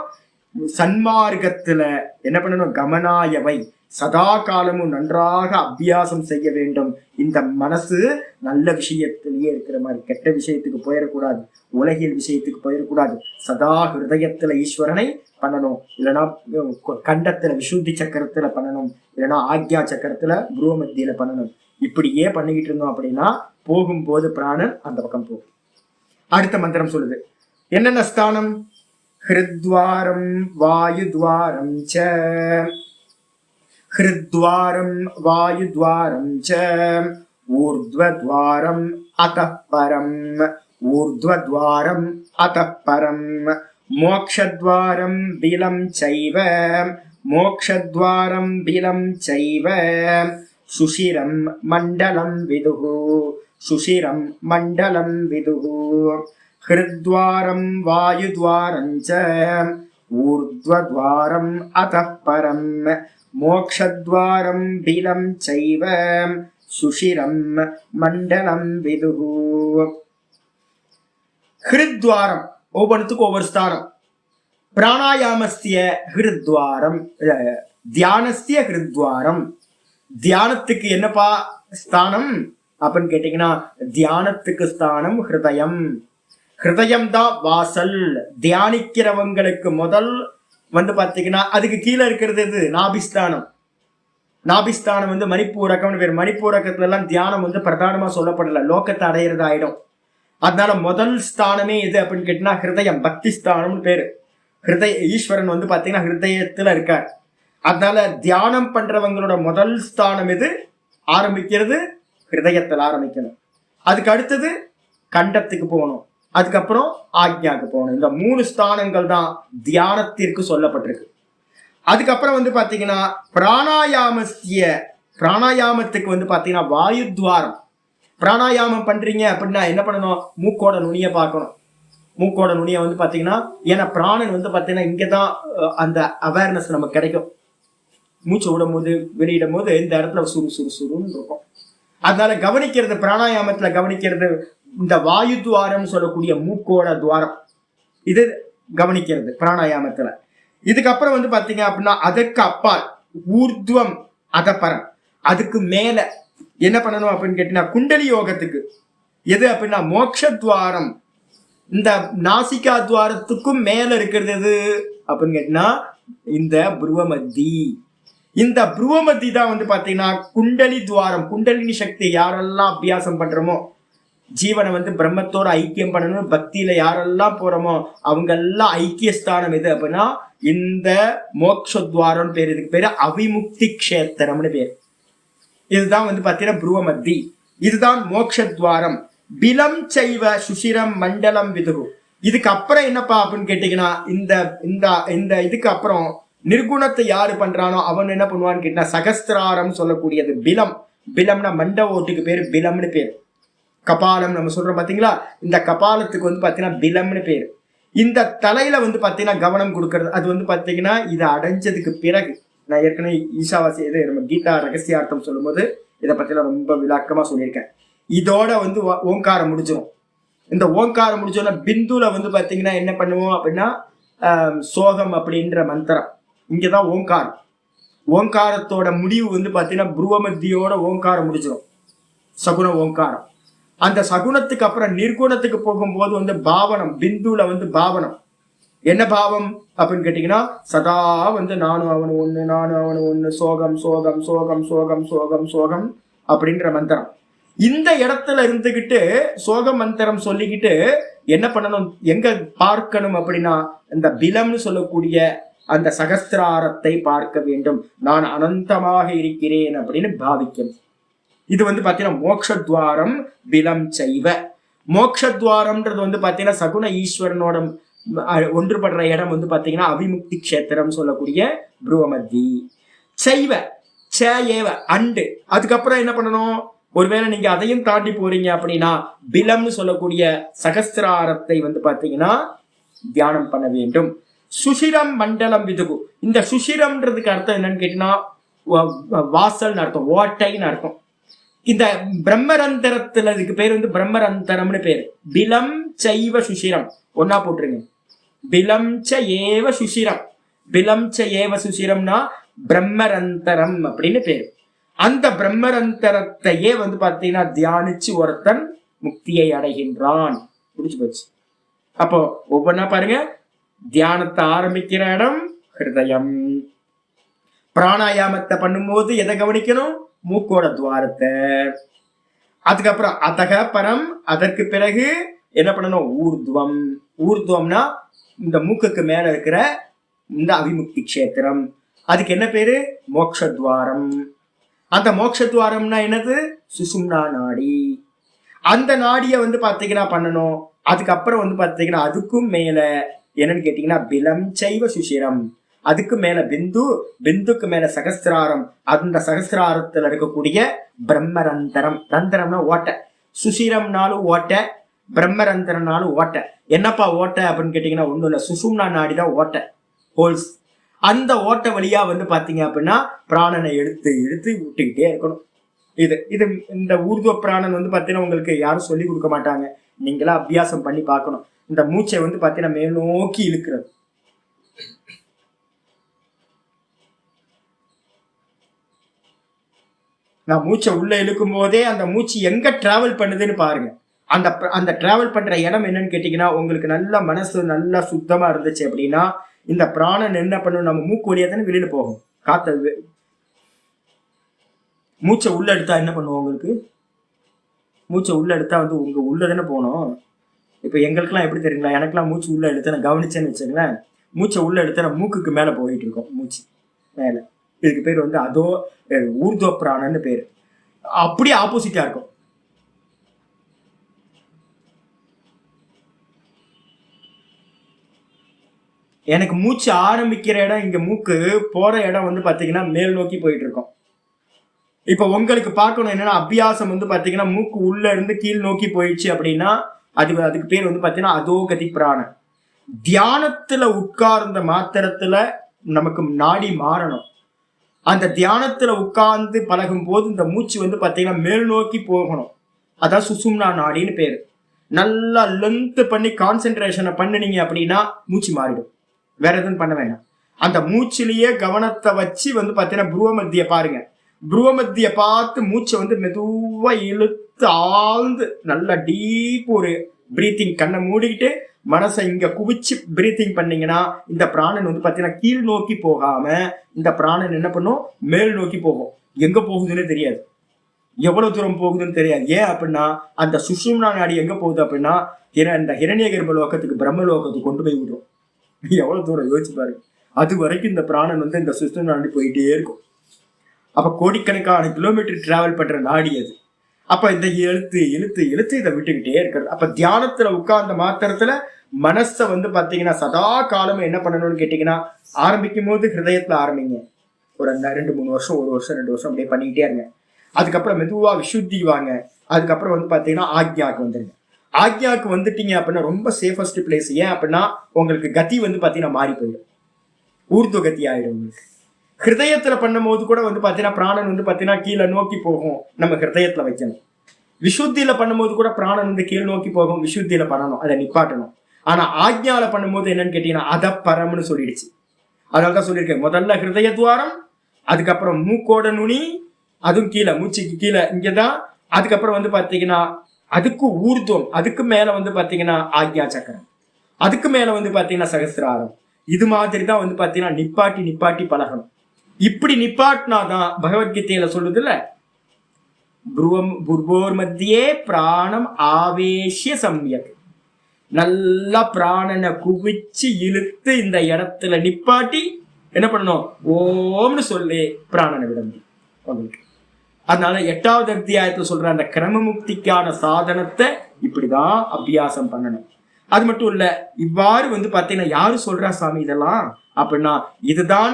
சன்மார்க்கத்துல என்ன பண்ணணும், கமனாயவை சதா காலமும் நன்றாக அபியாசம் செய்ய வேண்டும். இந்த மனசு நல்ல விஷயத்திலேயே இருக்கிற மாதிரி கெட்ட விஷயத்துக்கு போயிடக்கூடாது, உலகியல் விஷயத்துக்கு போயிடக்கூடாது. சதா ஹிருதயத்துல ஈஸ்வரனை பண்ணணும், இல்லைன்னா கண்டத்துல விசுத்தி சக்கரத்துல பண்ணணும், இல்லைன்னா ஆக்யா சக்கரத்துல புருவ மத்தியில பண்ணணும். இப்படியே பண்ணிக்கிட்டு இருந்தோம் அப்படின்னா போகும்போது பிராணன் அந்த பக்கம் போகும். அடுத்த மந்திரம் சொல்லுது என்னென்ன ஸ்தானம், ஹிருத்வாரம் வாயுத்வாரம் ச, ஹிருத்வாரம் வாயுத்வாரம் ச, ஊர்த்வத்வாரம் அதः பரம், ஊர்த்வத்வாரம் அதः பரம், மோக்ஷத்வாரம் பிலம் சைவ, மோக்ஷத்வாரம் பிலம் சைவ, சுஷிரம் மண்டலம் விதுஹு, சுஷிரம் மண்டலம் விதுஹு, ஹிருத்வாரம் வாயுத்வாரம் ச, ஊர்த்வத்வாரம் அதः பரம், மோக்ஷத்வாரம் பிலம் சைவ, சுஷிரம் மண்டலம் விதுஹு. ஹிருத்வாரம் ஒவ்வொன்றுத்துக்கும் ஒவ்வொரு ஸ்தானம். பிராணாயாமஸ்திய ஹிருத்வாரம், தியானஸ்திய ஹிருத்வாரம். தியானத்துக்கு என்னப்பா ஸ்தானம் அப்படின்னு கேட்டீங்கன்னா, தியானத்துக்கு ஸ்தானம் ஹிருதயம். ஹிருதயம் தான் வாசல். தியானிக்கிறவங்களுக்கு முதல் வந்து பாத்தீங்கன்னா அதுக்கு கீழே இருக்கிறது இது நாபிஸ்தானம். நாபிஸ்தானம் வந்து மணிப்பூரகம்னு பேர். மணிப்பூரகத்துல எல்லாம் தியானம் வந்து பிரதானமா சொல்லப்படல, லோக்கத்தை அடையிறது ஆயிடும். அதனால முதல் ஸ்தானமே எது அப்படின்னு கேட்டீங்கன்னா ஹிருதயம், பக்தி ஸ்தானம்னு பேரு. ஈஸ்வரன் வந்து பாத்தீங்கன்னா ஹிருதயத்துல இருக்கார். அதனால தியானம் பண்றவங்களோட முதல் ஸ்தானம் எது, ஆரம்பிக்கிறது ஹிருதயத்தில் ஆரம்பிக்கணும். அதுக்கு அடுத்தது கண்டத்துக்கு போகணும், அதுக்கப்புறம் ஆக்ஞாக்கு போகணும். இந்த 3 ஸ்தானங்கள் தான் தியானத்திற்கு சொல்லப்பட்டிருக்கு. அதுக்கப்புறம் வந்து பாத்தீங்கன்னா பிராணாயாமத்துக்கு வந்து பாத்தீங்கன்னா வாயுத்வாரம். பிராணாயாமம் பண்றீங்க அப்படின்னா என்ன பண்ணணும், மூக்கோட நுனியை பார்க்கணும். மூக்கோட நுனியை வந்து பாத்தீங்கன்னா, ஏன்னா பிராணன் வந்து பாத்தீங்கன்னா இங்கதான் அந்த அவேர்னஸ் நமக்கு கிடைக்கும். மூச்சு விடும் போது வெளியிடும் போது இந்த இடத்துல சுறுன்னு இருக்கும். அதனால கவனிக்கிறது, பிராணாயாமத்துல கவனிக்கிறது இந்த வாயு துவாரம் சொல்லக்கூடிய மூக்கோட துவாரம், இது கவனிக்கிறது பிராணாயாமத்துல. இதுக்கப்புறம் வந்து பாத்தீங்க அப்படின்னா அதற்கு அப்பால் ஊர்துவம் அதப்பரம், அதுக்கு மேல என்ன பண்ணணும் அப்படின்னு கேட்டீங்கன்னா குண்டலி யோகத்துக்கு எது அப்படின்னா மோட்சத்வாரம், இந்த நாசிகா துவாரத்துக்கும் மேல இருக்கிறது எது அப்படின்னு கேட்டீங்கன்னா இந்த புருவமத்தி. இந்த புருவமத்தி தான் வந்து பாத்தீங்கன்னா குண்டலி துவாரம். குண்டலினி சக்தி யாரெல்லாம் அபியாசம் பண்றோமோ, ஜீவனை வந்து பிரம்மத்தோட ஐக்கியம் பண்ணணும், பக்தியில யாரெல்லாம் போறோமோ அவங்க எல்லாம் ஐக்கிய ஸ்தானம் எது அப்படின்னா இந்த மோட்சத்வாரம் பேர். இதுக்கு பேரு அவிமுக்தி கஷேத்திரம்னு பேர். இதுதான் வந்து பாத்தீங்கன்னா புருவமத்தி. இதுதான் மோட்சத்வாரம். பிலம் செய்வ சுஷிரம் மண்டலம் விதுகு. இதுக்கு அப்புறம் என்னப்பா அப்படின்னு கேட்டீங்கன்னா இந்த இந்த இந்த இதுக்கு அப்புறம் நிர்குணத்தை யாரு பண்றானோ அவன் என்ன பண்ணுவான்னு கேட்டீங்கன்னா சகஸ்திராரம் சொல்லக்கூடியது பிலம். பிலம்னா மண்ட ஓட்டுக்கு பேரு பிலம்னு பேர். கபாலம் நம்ம சொல்றோம் பாத்தீங்களா, இந்த கபாலத்துக்கு வந்து பாத்தீங்கன்னா பிலம்னு பேர். இந்த தலையில வந்து பாத்தீங்கன்னா கவனம் கொடுக்கறது. அது வந்து பாத்தீங்கன்னா இதை அடைஞ்சதுக்கு பிறகு, நான் ஏற்கனவே ஈசாவாசி இது நம்ம கீதா ரகசியார்த்தம் சொல்லும் போது இதை பத்திலாம் ரொம்ப விளக்கமா சொல்லியிருக்கேன். இதோட வந்து ஓங்காரம் முடிஞ்சிடும். இந்த ஓங்காரம் முடிஞ்சோன்னா பிந்துல வந்து பாத்தீங்கன்னா என்ன பண்ணுவோம் அப்படின்னா சோகம் அப்படின்ற மந்திரம். இங்கதான் ஓங்காரம். ஓங்காரத்தோட முடிவு வந்து பாத்தீங்கன்னா புருவமத்தியோட ஓங்காரம் முடிஞ்சிடும், சகுன ஓங்காரம். அந்த சகுனத்துக்கு அப்புறம் நிர்குணத்துக்கு போகும்போது வந்து பாவனம். பிந்துல வந்து பாவனம். என்ன பாவம் அப்படின்னு கேட்டீங்கன்னா சதா வந்து நானும் அவனு ஒண்ணு, நானும் அவனு ஒண்ணு, சோகம் சோகம் சோகம் சோகம் சோகம் சோகம் அப்படின்ற மந்திரம். இந்த இடத்துல இருந்துகிட்டு சோக மந்திரம் சொல்லிக்கிட்டு என்ன பண்ணணும், எங்க பார்க்கணும் அப்படின்னா இந்த பிலம்னு சொல்லக்கூடிய அந்த சகஸ்திராரத்தை பார்க்க வேண்டும். நான் அனந்தமாக இருக்கிறேன் அப்படின்னு பாவிக்கணும். இது வந்து பாத்தீங்கன்னா மோட்சத்வாரம் பிலம் செய்வ. மோட்சத்வாரம்ன்றது வந்து பாத்தீங்கன்னா சகுன ஈஸ்வரனோட ஒன்றுபடுற இடம் வந்து பாத்தீங்கன்னா அவிமுக்தி கஷேத்திரம் சொல்லக்கூடிய புருவமத்தி. செய்வ ச ஏவ அண்டு. அதுக்கப்புறம் என்ன பண்ணணும், ஒருவேளை நீங்க அதையும் தாண்டி போறீங்க அப்படின்னா பிலம்னு சொல்லக்கூடிய சகஸ்திராரத்தை வந்து பாத்தீங்கன்னா தியானம் பண்ண வேண்டும். சுஷிரம் மண்டலம் விதுகு. இந்த சுஷிரம்ன்றதுக்கு அர்த்தம் என்னன்னு கேட்டீங்கன்னா வாசல்னு அர்த்தம், ஓட்டைன்னு அர்த்தம். இந்த பிரம்மரந்தரத்துல இதுக்கு பேர் வந்து பிரம்மரந்தரம்னு பேரு. பிலம் செய்வ சுஷிரம் ஒன்னா போட்டுருங்க. பிலம் ச ஏவ சுஷிரம். பிலம் ச ஏவ சுஷிரம்னா பிரம்மரந்தரம் அப்படின்னு பேரு. அந்த பிரம்மரந்தரத்தையே வந்து பாத்தீங்கன்னா தியானிச்சு ஒருத்தன் முக்தியை அடைகின்றான். புரிஞ்சு போச்சு. அப்போ ஒவ்வொன்னா பாருங்க. தியானத்தை ஆரம்பிக்கிற இடம் ஹிருதயம். பிராணாயாமத்தை பண்ணும்போது எதை கவனிக்கணும், மூக்கோட துவாரத்தை. அதுக்கப்புறம் அதக பரம். அதற்கு பிறகு என்ன பண்ணணும், ஊர்துவம். ஊர்துவம்னா இந்த மூக்குக்கு மேல இருக்கிற இந்த அவிமுக்தி கஷேத்திரம். அதுக்கு என்ன பேரு, மோட்சத்வாரம். அந்த மோட்சத்வாரம்னா என்னது, சுசும்னா நாடி. அந்த நாடியை வந்து பாத்தீங்கன்னா பண்ணணும். அதுக்கப்புறம் வந்து பாத்தீங்கன்னா அதுக்கும் மேல என்னன்னு கேட்டீங்கன்னா பிலம் செய்வ சுஷிரம். அதுக்கு மேல பிந்து, பிந்துக்கு மேல சகஸ்திராரம். அந்த சகஸ்திராரத்துல இருக்கக்கூடிய பிரம்மரந்தரம். ரந்தரம்னா ஓட்டை, சுஷிரம்னாலும் ஓட்டை, பிரம்மரந்தரம்னாலும் ஓட்டை. என்னப்பா ஓட்டை அப்படின்னு கேட்டீங்கன்னா ஒண்ணும் இல்ல, சுசும்னா நாடிதான் ஓட்டை, ஹோல்ஸ். அந்த ஓட்டை வழியா வந்து பாத்தீங்க அப்படின்னா பிராணனை எடுத்து எடுத்து விட்டுக்கிட்டே இருக்கணும். இது இது இந்த ஊர்துவ பிராணன் வந்து பாத்தீங்கன்னா உங்களுக்கு யாரும் சொல்லி கொடுக்க மாட்டாங்க, நீங்களா அபியாசம் பண்ணி பார்க்கணும். இந்த மூச்சை வந்து பாத்தீங்கன்னா மேல் நோக்கி இழுக்கிறது. நான் மூச்சை உள்ள இழுக்கும் போதே அந்த மூச்சு எங்க டிராவல் பண்ணுதுன்னு பாருங்க. அந்த அந்த டிராவல் பண்ற இடம் என்னன்னு கேட்டீங்கன்னா உங்களுக்கு நல்ல மனசு நல்லா சுத்தமா இருந்துச்சு அப்படின்னா இந்த பிராணன் என்ன பண்ணும், நம்ம மூக்கு வழியா தானே வெளியில போகும். காத்த மூச்சை உள்ள எடுத்தா என்ன பண்ணுவோம், உங்களுக்கு மூச்சை உள்ள எடுத்தா வந்து உங்க உள்ள தானே போகணும். இப்ப எங்களுக்கெல்லாம் எப்படி தெரியுங்களா, எனக்கெல்லாம் மூச்சு உள்ள எடுத்து நான் கவனிச்சேன்னு வச்சுங்களேன், மூச்சை உள்ள எடுத்து நான் மூக்குக்கு மேல போயிட்டு இருக்கோம், மூச்சு மேல. இதுக்கு பேர் வந்து அதோ ஊர்துவ பிராணன்னு பேரு. அப்படியே ஆப்போசிட்டா இருக்கும். எனக்கு மூச்சு ஆரம்பிக்கிற இடம் இங்க, மூக்கு போற இடம் வந்து பாத்தீங்கன்னா மேல் நோக்கி போயிட்டு இருக்கோம். இப்ப உங்களுக்கு பார்க்கணும் என்னன்னா அபியாசம் வந்து பாத்தீங்கன்னா மூக்கு உள்ள இருந்து கீழ் நோக்கி போயிடுச்சு அப்படின்னா அதுக்கு பேர் வந்து பாத்தீங்கன்னா அதோகதி பிராணன். தியானத்துல உட்கார்ந்த மாத்திரத்துல நமக்கு நாடி மாறணும். அந்த தியானத்துல உட்கார்ந்து பழகும் போது இந்த மூச்சு வந்து பாத்தீங்கன்னா மேல் நோக்கி போகணும். அதான் சுசும்னா நாடின்னு பேரு. நல்லா லென்த் பண்ணி கான்சென்ட்ரேஷனை பண்ணினீங்க அப்படின்னா மூச்சு மாறிடும். வேற எதுவும் பண்ண வேண்டாம். அந்த மூச்சிலேயே கவனத்தை வச்சு வந்து பாத்தீங்கன்னா புருவ மத்திய பாருங்க. புருவமத்திய பார்த்து மூச்சை வந்து மெதுவா இழுத்து ஆழ்ந்து நல்லா டீப் ஒரு பிரீத்திங், கண்ணை மூடிக்கிட்டு மனசை இங்க குவிச்சு பிரீத்திங் பண்ணீங்கன்னா இந்த பிராணன் வந்து பாத்தீங்கன்னா கீழ் நோக்கி போகாம இந்த பிராணன் என்ன பண்ணும், மேல் நோக்கி போகும். எங்க போகுதுன்னு தெரியாது, எவ்வளவு தூரம் போகுதுன்னு தெரியாது. ஏன் அப்படின்னா அந்த சுஷும்னா நாடி எங்க போகுது அப்படின்னா இந்த ஹிரண்ய கர்ப்ப லோகத்துக்கு பிரம்ம லோகத்துக்கு கொண்டு போய் விடுறோம். எவ்வளவு தூரம் யோசிச்சு பாருங்க. அது வரைக்கும் இந்த பிராணன் வந்து இந்த சுஷும்னா நாடி போயிட்டே இருக்கும். அப்ப கோடிக்கணக்கான கிலோமீட்டர் டிராவல் பண்ற நாடி அது. அப்ப இந்த இழுத்து இழுத்து இழுத்து இதை விட்டுக்கிட்டே இருக்கிறது. அப்ப தியானத்துல உட்கார்ந்த மாத்திரத்துல மனசை வந்து பாத்தீங்கன்னா சதா காலமும் என்ன பண்ணணும்னு கேட்டீங்கன்னா, ஆரம்பிக்கும் போது ஹிருதயத்துல ஆரம்பிங்க. ஒரு 2-3 வருஷம், 1 வருஷம் 2 வருஷம் அப்படியே பண்ணிக்கிட்டே இருங்க. அதுக்கப்புறம் மெதுவா விசுத்தி வாங்க. அதுக்கப்புறம் வந்து பாத்தீங்கன்னா ஆக்ஞாக்கு வந்துருங்க. ஆக்ஞாக்கு வந்துட்டீங்க அப்படின்னா ரொம்ப சேஃபஸ்ட் பிளேஸ். ஏன் அப்படின்னா உங்களுக்கு கதி வந்து பாத்தீங்கன்னா மாறி போயிடும், ஊர்துவ கதி ஆயிடும் உங்களுக்கு. ஹிருதயத்துல பண்ணும் போது கூட வந்து பாத்தீங்கன்னா பிராணன் வந்து பாத்தீங்கன்னா கீழே நோக்கி போகும், நம்ம ஹிருதயத்துல வைக்கணும். விசுத்தியில பண்ணும்போது கூட பிராணன் வந்து கீழ் நோக்கி போகும், விசுத்தியில பண்ணணும், அதை நிப்பாட்டணும். ஆனா ஆக்ஞால பண்ணும்போது என்னன்னு கேட்டீங்கன்னா அத பரம்னு சொல்லிடுச்சு. அதனாலதான் சொல்லியிருக்கேன், முதல்ல ஹிருதய துவாரம், அதுக்கப்புறம் மூக்கோட நுனி, அதுவும் கீழே மூச்சுக்கு கீழே இங்கதான். அதுக்கப்புறம் வந்து பாத்தீங்கன்னா அதுக்கு ஊர்துவம், அதுக்கு மேல வந்து பாத்தீங்கன்னா ஆக்ஞா சக்கரம், அதுக்கு மேல வந்து பாத்தீங்கன்னா சகசிராரம். இது மாதிரி தான் வந்து பாத்தீங்கன்னா நிப்பாட்டி நிப்பாட்டி பழகணும். இப்படி நிப்பாட்டினாதான் பகவத்கீதையில சொல்லுதுல்ல, புர்வோர் மத்தியே பிராணம் ஆவேசிய சம்யக், நல்லா பிராணனை குவிச்சு இழுத்து இந்த இடத்துல நிப்பாட்டி என்ன பண்ணணும், ஓம்னு சொல்லி பிராணனை விட முடியும் உங்களுக்கு. அதனால 8வது அத்தியாயத்துல சொல்ற அந்த கிரமமுக்திக்கான சாதனத்தை இப்படிதான் அபியாசம் பண்ணணும். அது மட்டும் இல்ல, இவ்வாறு வந்து பாத்தீங்கன்னா யாரு சொல்றா சாமி இதெல்லாம் அப்படின்னா, இதுதான்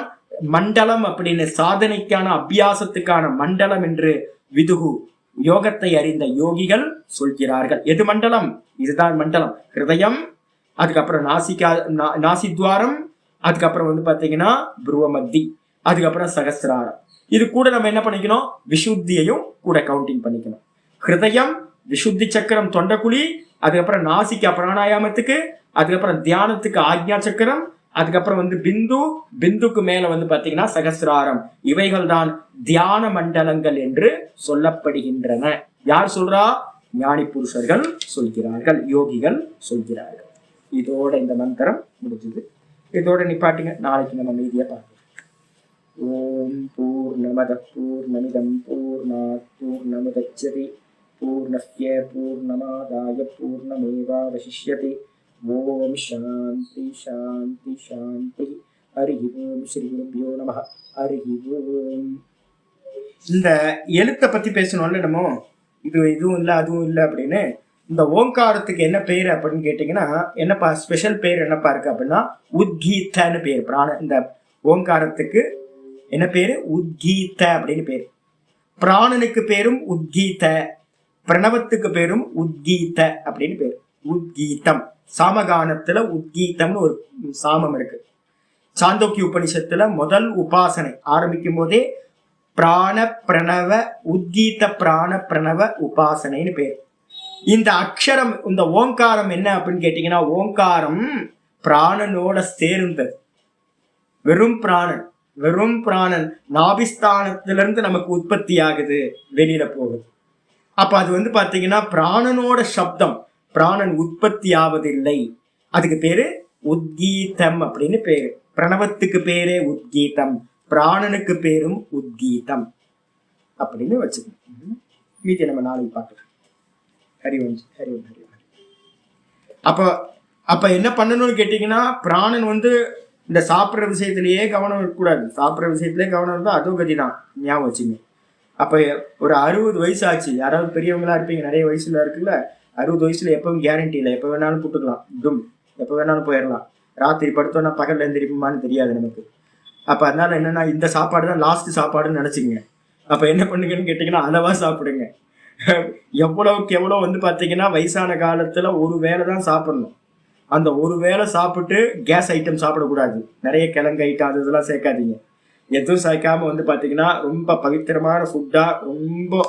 மண்டலம் அப்படின்னு, சாதனைக்கான அபியாசத்துக்கான மண்டலம் என்று விதுகு யோகத்தை அறிந்த யோகிகள் சொல்கிறார்கள். எது மண்டலம்? இதுதான் மண்டலம். ஹிருதயம், அதுக்கப்புறம் நாசித்வாரம், அதுக்கப்புறம் வந்து பாத்தீங்கன்னா புருவமத்தி, அதுக்கப்புறம் சகசிராரம். இது கூட நம்ம என்ன பண்ணிக்கணும், விசுத்தியையும் கூட கவுண்டிங் பண்ணிக்கணும். ஹிருதயம், விசுத்தி சக்கரம், தொண்டக்குழி, அதுக்கப்புறம் நாசிக்கா பிராணாயாமத்துக்கு, அதுக்கப்புறம் தியானத்துக்கு ஆக்ஞா சக்கரம், அதுக்கப்புறம் வந்து பிந்துக்கு மேல வந்து பாத்தீங்கன்னா சகசிராரம். இவைகள் தான் தியான மண்டலங்கள் என்று சொல்லப்படுகின்றன. யார் சொல்றா? ஞானி புருஷர்கள் சொல்கிறார்கள், யோகிகள் சொல்கிறார்கள். இதோட இந்த மந்திரம் முடிஞ்சது. இதோட நிப்பாட்டுங்க. நாளைக்கு நம்ம மீதியா பார்க்கலாம். ஓம் பூர்ணமத பூர்ணமிதம் பூர்ணாத் பூர்ணமுதச்யதே பூர்ணஸ்ய பூர்ணமாதாய பூர்ணமேவாவசிஷ்யதே. ஓம் சாந்தி சாந்தி சாந்தி. ஹரி ஓம். ஸ்ரீ குருப்யோ நமஹ. ஹரி ஓம். இந்த எழுத்தை பத்தி பேசணும்ல நம்ம, இதுவும் இல்லை அதுவும் இல்லை அப்படின்னு. இந்த ஓங்காரத்துக்கு என்ன பேர் அப்படின்னு கேட்டீங்கன்னா, என்னப்பா ஸ்பெஷல் பேர் என்னப்பா இருக்கு அப்படின்னா உத்கீதன்னு பேர். இந்த ஓங்காரத்துக்கு என்ன பேரு? உத்கீத அப்படின்னு பேரு. பிராணனுக்கு பேரும் உத்கீத, பிரணவத்துக்கு பேரும் உத்கீத அப்படின்னு பேரு. உத்கீதம். சாமகானத்துல உத்கீதம்னு ஒரு சாமம் இருக்கு. சாந்தோக்கிய உபனிஷத்துல முதல் உபாசனை ஆரம்பிக்கும் போதே பிராண பிரணவ உத்கீத பிராண பிரணவ உபாசனைன்னு பேர். இந்த அக்ஷரம், இந்த ஓங்காரம் என்ன அப்படின்னு கேட்டீங்கன்னா, ஓங்காரம் பிராணனோட சேர்ந்தது. வெறும் பிராணன் நாபிஸ்தானத்திலிருந்து நமக்கு உற்பத்தி ஆகுது, வெளியில போகுது. அப்ப அது வந்து பாத்தீங்கன்னா பிராணனோட சப்தம், பிராணன் உற்பத்தி ஆவதில்லை. அதுக்கு பேரு உத்கீதம் அப்படின்னு பேரு. பிரணவத்துக்கு பேரே உத்கீதம், பிராணனுக்கு பேரும் உத்கீதம் அப்படின்னு வச்சுக்கணும். மீதி நம்ம நாளைக்கு பார்க்கலாம். ஹரி ஓம். ஹரி ஓம். ஹரி ஓம். அப்ப என்ன பண்ணணும்னு கேட்டீங்கன்னா, பிராணன் வந்து இந்த சாப்பிட்ற விஷயத்திலேயே கவனம் இருக்கக்கூடாது. சாப்பிட்ற விஷயத்திலே கவனம் இருந்தால் அதுவும் கதி தான், ஞாபகம் வச்சுங்க. அப்போ ஒரு 60 வயசு ஆச்சு, யாராவது பெரியவங்களா இருப்பீங்க, நிறைய வயசுல இருக்குல்ல, 60 வயசுல எப்பவும் கேரண்டி இல்லை, எப்போ வேணாலும் போட்டுக்கலாம், எப்போ வேணாலும் போயிடலாம். ராத்திரி படுத்தோன்னா பகல்ல எழுந்திருப்போமான்னு தெரியாது நமக்கு. அப்போ அதனால என்னன்னா, இந்த சாப்பாடு தான் லாஸ்ட் சாப்பாடுன்னு நினச்சிங்க. அப்போ என்ன பண்ணுங்கன்னு கேட்டிங்கன்னா, அளவாக சாப்பிடுங்க. எவ்வளவுக்கு எவ்வளோ வந்து பார்த்தீங்கன்னா வயசான காலத்தில் ஒரு வேளை தான் சாப்பிடணும். அந்த ஒரு வேளை சாப்பிட்டு கேஸ் ஐட்டம் சாப்பிடக்கூடாது. நிறைய கிழங்கு ஐட்டம் அது இதெல்லாம் சேர்க்காதீங்க. எதுவும் சேர்க்காம வந்து பார்த்தீங்கன்னா ரொம்ப பவித்திரமான ஃபுட்டாக, ரொம்ப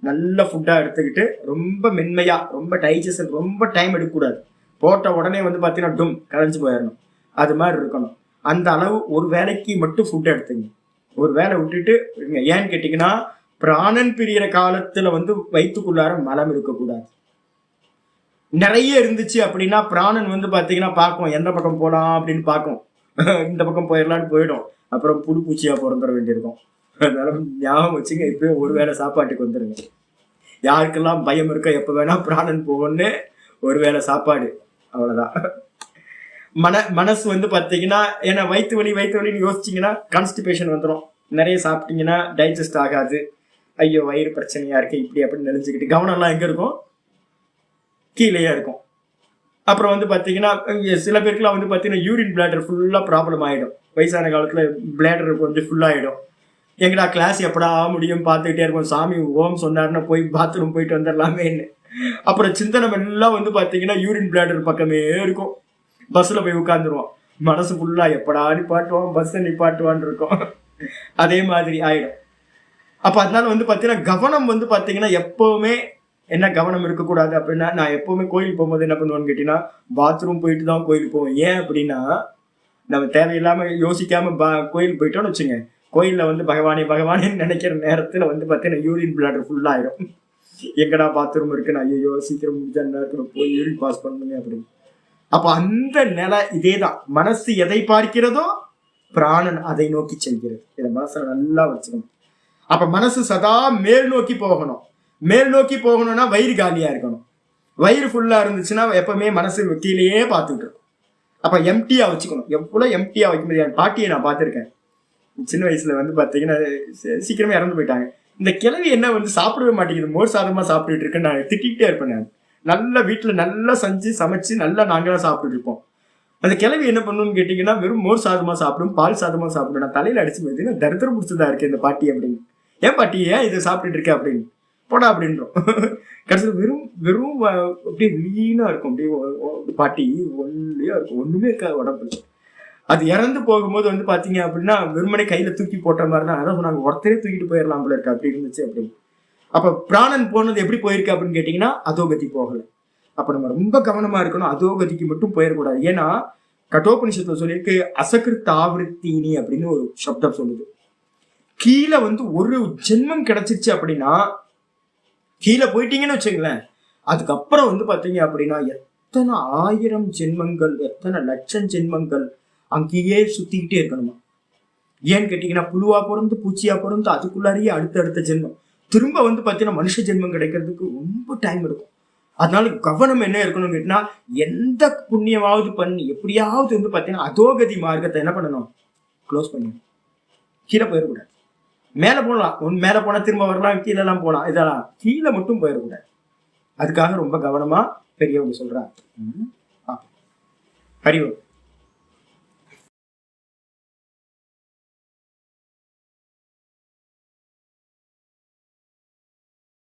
நல்ல ஃபுட்டாக எடுத்துக்கிட்டு, ரொம்ப மென்மையாக, ரொம்ப டைஜஷன், ரொம்ப டைம் எடுக்கக்கூடாது. போட்ட உடனே வந்து பார்த்தீங்கன்னா கலைஞ்சு போயிடணும். அது மாதிரி இருக்கணும். அந்த அளவு ஒரு வேலைக்கு மட்டும் ஃபுட் எடுத்துங்க. ஒரு வேலை விட்டுட்டு ஏன்னு கேட்டீங்கன்னா பிராணன் பிரியிற காலத்துல வந்து வயிற்றுக்குள்ளார மலம் இருக்கக்கூடாது. நிறைய இருந்துச்சு அப்படின்னா பிராணன் வந்து பாத்தீங்கன்னா பார்க்கும் எந்த பக்கம் போலாம் அப்படின்னு பார்க்கும். இந்த பக்கம் போயிடலான்னு போயிடும். அப்புறம் புழு பூச்சியா பிறந்துட வேண்டியிருக்கும். அதனால ஞாபகம் வச்சுங்க, இப்பவே ஒரு வேளை சாப்பாட்டுக்கு வந்துருங்க. யாருக்கெல்லாம் பயம் இருக்கோ எப்ப வேணா பிராணன் போகணும்னு ஒரு வேளை சாப்பாடு, அவ்வளவுதான். மனசு வந்து பாத்தீங்கன்னா ஏன்னா வயிற்று வலின்னு யோசிச்சீங்கன்னா கான்ஸ்டிபேஷன் வந்துடும். நிறைய சாப்பிட்டீங்கன்னா டைஜஸ்ட் ஆகாது. ஐயோ வயிறு பிரச்சனையா இருக்கு இப்படி அப்படின்னு நினைச்சுக்கிட்டு கவனம் எல்லாம் எங்க இருக்கும், கீழேயே இருக்கும். அப்புறம் வந்து பாத்தீங்கன்னா சில பேருக்குலாம் வந்து பாத்தீங்கன்னா யூரின் பிளாடர் ஃபுல்லா ப்ராப்ளம் ஆயிடும். வயசான காலத்துல பிளாடர் கொஞ்சம் ஃபுல்லாயிடும். எங்கடா கிளாஸ் எப்படா முடியும் பார்த்துக்கிட்டே இருக்கும். சாமி ஓம் சொன்னாருன்னா போய் பாத்ரூம் போயிட்டு வந்துடலாமேன்னு. அப்புறம் சிந்தனை எல்லாம் வந்து பாத்தீங்கன்னா யூரின் பிளாடர் பக்கமே இருக்கும். பஸ்ல போய் உட்காந்துருவோம். மனசு ஃபுல்லா எப்படா நிப்பாட்டுவோம், பஸ் நிப்பாட்டுவான்னு இருக்கும். அதே மாதிரி ஆயிடும். அப்ப அதனால வந்து பாத்தீங்கன்னா கவனம் வந்து பாத்தீங்கன்னா எப்பவுமே என்ன கவனம் இருக்கக்கூடாது அப்படின்னா, நான் எப்பவுமே கோயிலுக்கு போகும்போது என்ன பண்ணுவேன்னு கேட்டீங்கன்னா பாத்ரூம் போயிட்டு தான் கோயிலுக்கு போவேன். ஏன் அப்படின்னா நம்ம தேவையில்லாம யோசிக்காம கோயிலுக்கு போயிட்டோம்னு வச்சுங்க, கோயில்ல வந்து பகவானேன்னு நினைக்கிற நேரத்துல வந்து பாத்தீங்கன்னா யூரின் பிளாடர் ஃபுல்லா ஆயிடும். எங்கடா பாத்ரூம் இருக்குன்னு ஐயோ சீக்கிரம் முடிஞ்சா நேரத்துல போய் யூரின் பாஸ் பண்ணுங்க அப்படின்னு. அப்ப அந்த நிலை இதேதான். மனசு எதை பார்க்கிறதோ பிராணன் அதை நோக்கி செல்கிறது. இதை மனசுல நல்லா வச்சுக்கணும். அப்ப மனசு சதா மேல் நோக்கி போகணும். மேல் நோக்கி போகணும்னா வயிறு காலியா இருக்கணும். வயிறு ஃபுல்லா இருந்துச்சுன்னா எப்பவுமே மனசு கீழேயே பார்த்துட்டு இருக்கும். அப்ப எம்டியா வச்சுக்கணும். எவ்வளவு எம்டியா வைக்க முடியாது. பாட்டியை நான் பார்த்திருக்கேன். சின்ன வயசுல வந்து பாத்தீங்கன்னா சீக்கிரமே இறந்து போயிட்டாங்க. இந்த கிழவி என்ன வந்து சாப்பிடவே மாட்டேங்குது, மோர் சாதமா சாப்பிட்டுட்டு இருக்குன்னு நான் திட்டிகிட்டே இருப்பேன். நான் நல்ல வீட்டுல நல்லா செஞ்சு சமைச்சு நல்லா நாங்களாம் சாப்பிட்டுட்டு இருப்போம். அந்த கிழவி என்ன பண்ணணும்னு கேட்டீங்கன்னா வெறும் மோர் சாதமா சாப்பிடும், பால் சாதமா சாப்பிடும். நான் தலையில அடிச்சு போயிட்டு தரித்திரம் முடிச்சதா இருக்கு இந்த பாட்டி அப்படின்னு. ஏன் பாட்டி ஏன் இதை சாப்பிட்டுட்டு இருக்க அப்படின்னு போடா அப்படின்றோம். கடைசியில் வெறும் வெறும் அப்படியே லீனா இருக்கும். அப்படியே பாட்டி ஒல்லியா இருக்கும், ஒண்ணுமே இருக்காது உடம்பு. அது இறந்து போகும்போது வந்து பாத்தீங்க அப்படின்னா வெறுமனே கையில தூக்கி போட்ட மாதிரி தான். அதான் சொன்னாங்க ஒருத்தரே தூக்கிட்டு போயிடலாம் போல இருக்கு, அப்படி இருந்துச்சு அப்படின்னு. அப்ப பிராணன் போனது எப்படி போயிருக்கு அப்படின்னு கேட்டீங்கன்னா அதோகதி போகல. அப்ப நம்ம ரொம்ப கவனமா இருக்கணும், அதோகதிக்கு மட்டும் போயிடக்கூடாது. ஏன்னா கட்டோபனிஷத்துல சொல்லியிருக்கு அசகிருத்த ஆவருத்தினி அப்படின்னு ஒரு சப்தம் சொல்லுது. கீழே வந்து ஒரு ஜென்மம் கிடைச்சிருச்சு அப்படின்னா கீழே போயிட்டீங்கன்னு வச்சுங்களேன், அதுக்கப்புறம் வந்து பாத்தீங்க அப்படின்னா எத்தனை 1000 ஜென்மங்கள், எத்தனை லட்சம் ஜென்மங்கள் அங்கேயே சுத்திக்கிட்டே இருக்கணுமா. ஏன்னு கேட்டீங்கன்னா புழுவா பிறந்து பூச்சியா பிறந்து அதுக்குள்ளாரியே அடுத்த ஜென்மம் திரும்ப வந்து பாத்தீங்கன்னா மனுஷ ஜென்மம் கிடைக்கிறதுக்கு ரொம்ப டைம் இருக்கும். அதனால கவனம் என்ன இருக்கணும்னு கேட்டீங்கன்னா எந்த புண்ணியமாவது பண்ணி எப்படியாவது வந்து பாத்தீங்கன்னா அதோகதி மார்க்கத்தை என்ன பண்ணணும், க்ளோஸ் பண்ணிடணும். கீழே போயிடக்கூடாது. மேல போகலாம், மேல போனா திரும்ப வரலாம், கீழே எல்லாம் போகலாம், இதெல்லாம் கீழே மட்டும் போயிடக்கூடாது. அதுக்காக ரொம்ப கவனமா பெரியவங்க சொல்றாங்க. ஹரி ஓம்.